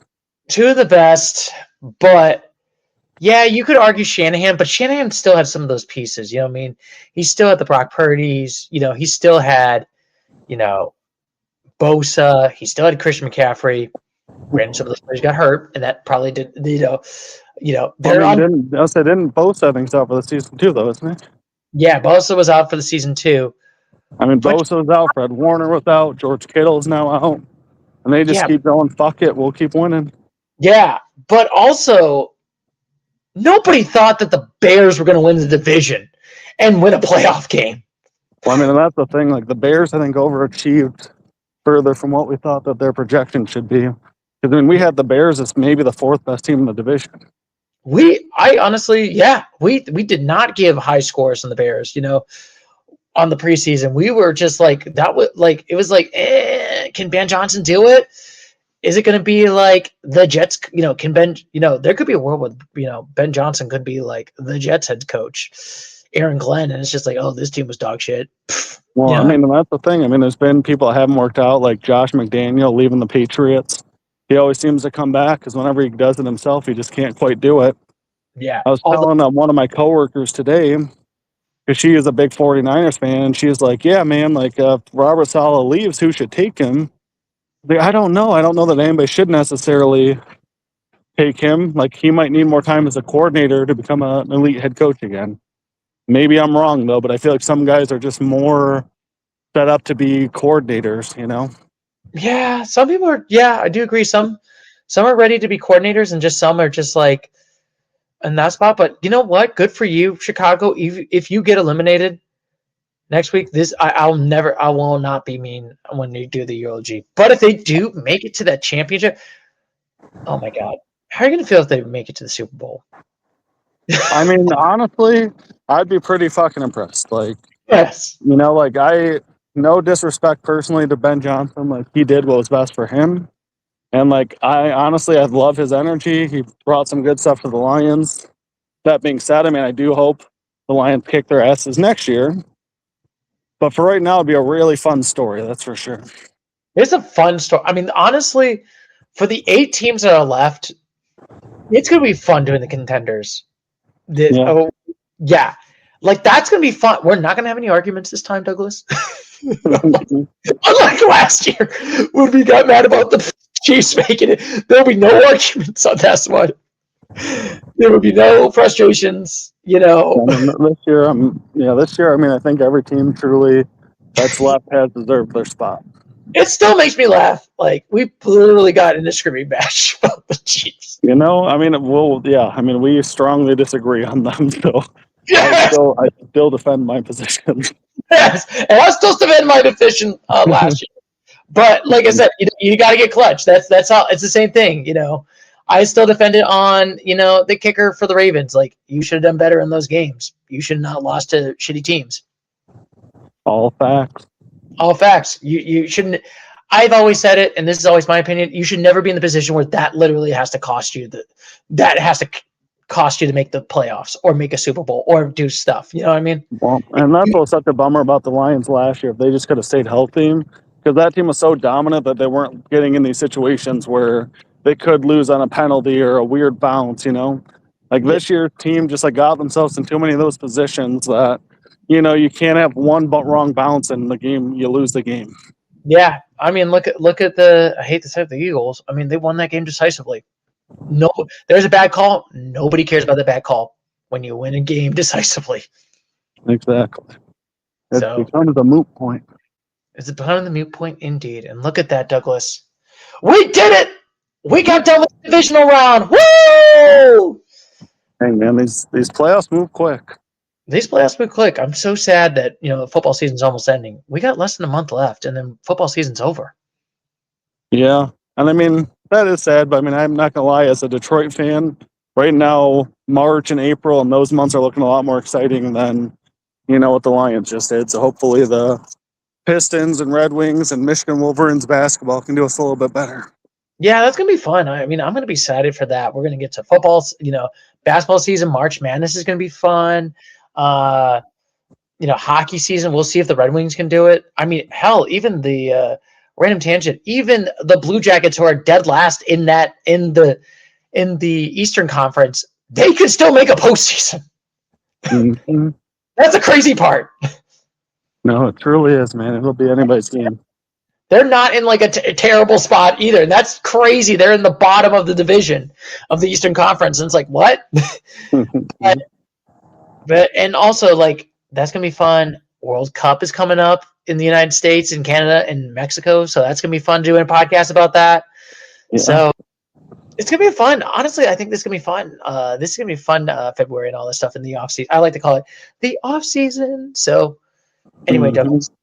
2 of the best, but yeah, you could argue Shanahan, but Shanahan still had some of those pieces, you know what I mean? He still had the Brock Purdy's, you know, he still had, you know, Bosa, he still had Christian McCaffrey. Granted, some of those players got hurt, and that probably did, didn't Bosa, I think, out for the season too, though, isn't it? Yeah, Bosa was out for the season too. I mean, Bosa was out, Fred Warner was out, George Kittle is now out, and they just keep going, fuck it, we'll keep winning. Yeah, but also, nobody thought that the Bears were going to win the division and win a playoff game. Well, I mean, that's the thing. Like, the Bears, I think, overachieved further from what we thought that their projection should be. Because, I mean, we had the Bears as maybe the 4th best team in the division. I honestly, we did not give high scores on the Bears, you know, on the preseason. We were just like, it was like, can Ben Johnson do it? Is it going to be like the Jets? You know, can Ben, you know, there could be a world with, you know, Ben Johnson could be like the Jets head coach, Aaron Glenn, and it's just like, oh, this team was dog shit. Well, I mean, that's the thing. I mean, there's been people that haven't worked out, like Josh McDaniel leaving the Patriots. He always seems to come back because whenever he does it himself, he just can't quite do it. Yeah. I was telling one of my coworkers today, because she is a big 49ers fan, and she's like, yeah, man, like, if Robert Saleh leaves, who should take him? I don't know. I don't know that anybody should necessarily take him. Like, he might need more time as a coordinator to become an elite head coach again. Maybe I'm wrong, though, but I feel like some guys are just more set up to be coordinators, you know? Yeah, some people are, I do agree. Some are ready to be coordinators, and just some are just like in that spot. But you know what? Good for you, Chicago. If you get eliminated next week, I will not be mean when you do the eulogy. But if they do make it to that championship, oh my God, how are you going to feel if they make it to the Super Bowl? I mean, honestly, I'd be pretty fucking impressed. Like, yes, you know, like, no disrespect personally to Ben Johnson. Like, he did what was best for him. And, like, I love his energy. He brought some good stuff to the Lions. That being said, I mean, I do hope the Lions kick their asses next year. But for right now, it'd be a really fun story, that's for sure. It's a fun story. I mean, honestly, for the 8 teams that are left, it's going to be fun doing the contenders. Like, that's going to be fun. We're not going to have any arguments this time, Douglas. Unlike last year, when we got mad about the Chiefs making it, there'll be no arguments on this one. There will be no frustrations, you know. This year, I mean, I think every team truly that's left has deserved their spot. It still makes me laugh. Like, we literally got in a screaming match about the Chiefs. You know, I mean, we strongly disagree on them, so yes! I still defend my position. Yes, and I still defend my position last year. But like I said, you got to get clutch. That's how. It's the same thing, you know. I still defend it on, you know, the kicker for the Ravens. Like, you should have done better in those games. You should not have lost to shitty teams. All facts. All facts. You shouldn't. I've always said it, and this is always my opinion. You should never be in the position where that literally has to cost you that has to cost you to make the playoffs or make a Super Bowl or do stuff. You know what I mean? Well, and that's what's such a bummer about the Lions last year. If they just could have stayed healthy, because that team was so dominant that they weren't getting in these situations where they could lose on a penalty or a weird bounce, you know? Like this year's team just like got themselves in too many of those positions that, you can't have one wrong bounce in the game. You lose the game. Yeah, I mean, look at I hate to say it, the Eagles. I mean, they won that game decisively. No, there's a bad call. Nobody cares about the bad call when you win a game decisively. Exactly. It So becomes a moot point. it's behind the moot point indeed. And look at that, Douglas. We did it! We got done with the divisional round. Woo! Hey man, these playoffs move quick. These playoffs move quick. I'm so sad that the football season's almost ending. We got less than a month left, and then football season's over. Yeah, and I mean that is sad, but I mean I'm not gonna lie. As a Detroit fan, right now March and April and those months are looking a lot more exciting than what the Lions just did. So hopefully the Pistons and Red Wings and Michigan Wolverines basketball can do us a little bit better. Yeah, that's gonna be fun. I mean, I'm gonna be excited for that. We're gonna get to football, basketball season. March Madness is gonna be fun. Hockey season. We'll see if the Red Wings can do it. I mean, hell, even the random tangent, even the Blue Jackets, who are dead last in the Eastern Conference, they could still make a postseason. Mm-hmm. That's the crazy part. No, it truly is, man. It'll be anybody's game. They're not in like a terrible spot either. And that's crazy. They're in the bottom of the division of the Eastern Conference. And it's like, what? And also, like, that's going to be fun. World Cup is coming up in the United States and Canada and Mexico. So that's going to be fun doing a podcast about that. Yeah. So it's going to be fun. Honestly, I think this is going to be fun. This is going to be fun February and all this stuff in the offseason. I like to call it the offseason. So anyway, Douglas, do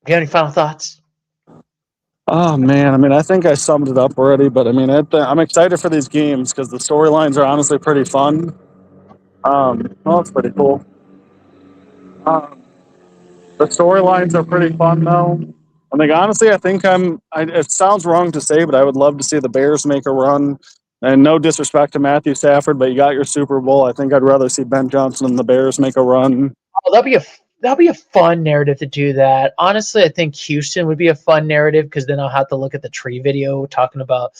you have any final thoughts? Oh, man. I mean, I think I summed it up already, but I mean, I'm excited for these games because the storylines are honestly pretty fun. It's pretty cool. The storylines are pretty fun, though. I think, honestly, it sounds wrong to say, but I would love to see the Bears make a run. And no disrespect to Matthew Stafford, but you got your Super Bowl. I think I'd rather see Ben Johnson and the Bears make a run. Oh, that'd be a fun narrative to do that. Honestly, I think Houston would be a fun narrative because then I'll have to look at the tree video talking about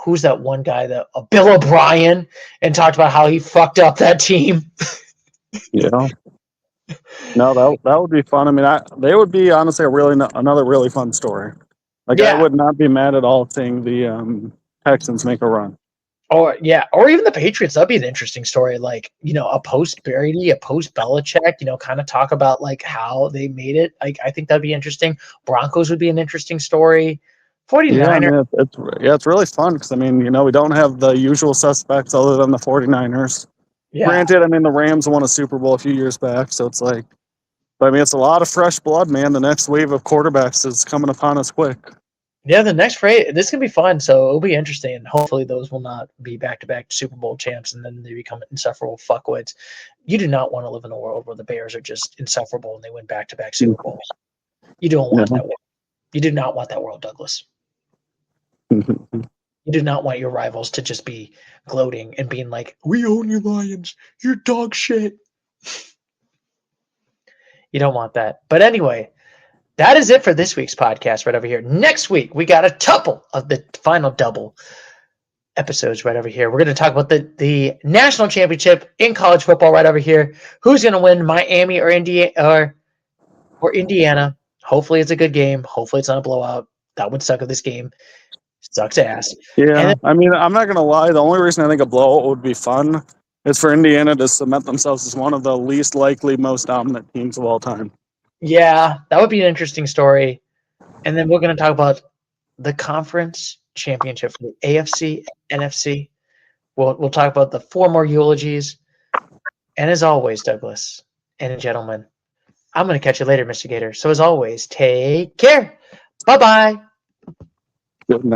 who's that one guy, Bill O'Brien, and talked about how he fucked up that team. Yeah. No, that would be fun. I mean, they would be honestly another really fun story. Like, yeah. I would not be mad at all seeing the Texans make a run. Or even the Patriots. That'd be an interesting story. Like, a post Brady, a post Belichick. Kind of talk about like how they made it. Like, I think that'd be interesting. Broncos would be an interesting story. 49ers. Yeah, I mean, it's really fun because I mean, we don't have the usual suspects other than the 49ers. Yeah. Granted, I mean, the Rams won a Super Bowl a few years back, so it's like, but I mean, it's a lot of fresh blood, man. The next wave of quarterbacks is coming upon us quick. Yeah, the next phrase, this can be fun, so it'll be interesting, and hopefully those will not be back-to-back Super Bowl champs, and then they become insufferable fuckwits. You do not want to live in a world where the Bears are just insufferable and they win back-to-back Super Bowls. You don't want that world. You do not want that world, Douglas. You do not want your rivals to just be gloating and being like, we own you, Lions. You're dog shit. You don't want that. But anyway, that is it for this week's podcast right over here. Next week, we got a tuple of the final double episodes right over here. We're going to talk about the national championship in college football right over here. Who's going to win, Miami or Indiana? Or Indiana? Hopefully it's a good game. Hopefully it's not a blowout. That would suck if this game sucks ass. Yeah, I mean, I'm not going to lie. The only reason I think a blowout would be fun is for Indiana to cement themselves as one of the least likely, most dominant teams of all time. Yeah, that would be an interesting story. And then we're going to talk about the conference championship for the AFC, NFC. We'll talk about the 4 more eulogies. And as always, Douglas and gentlemen, I'm going to catch you later, Mr. Gator. So as always, take care. Bye-bye. Good night.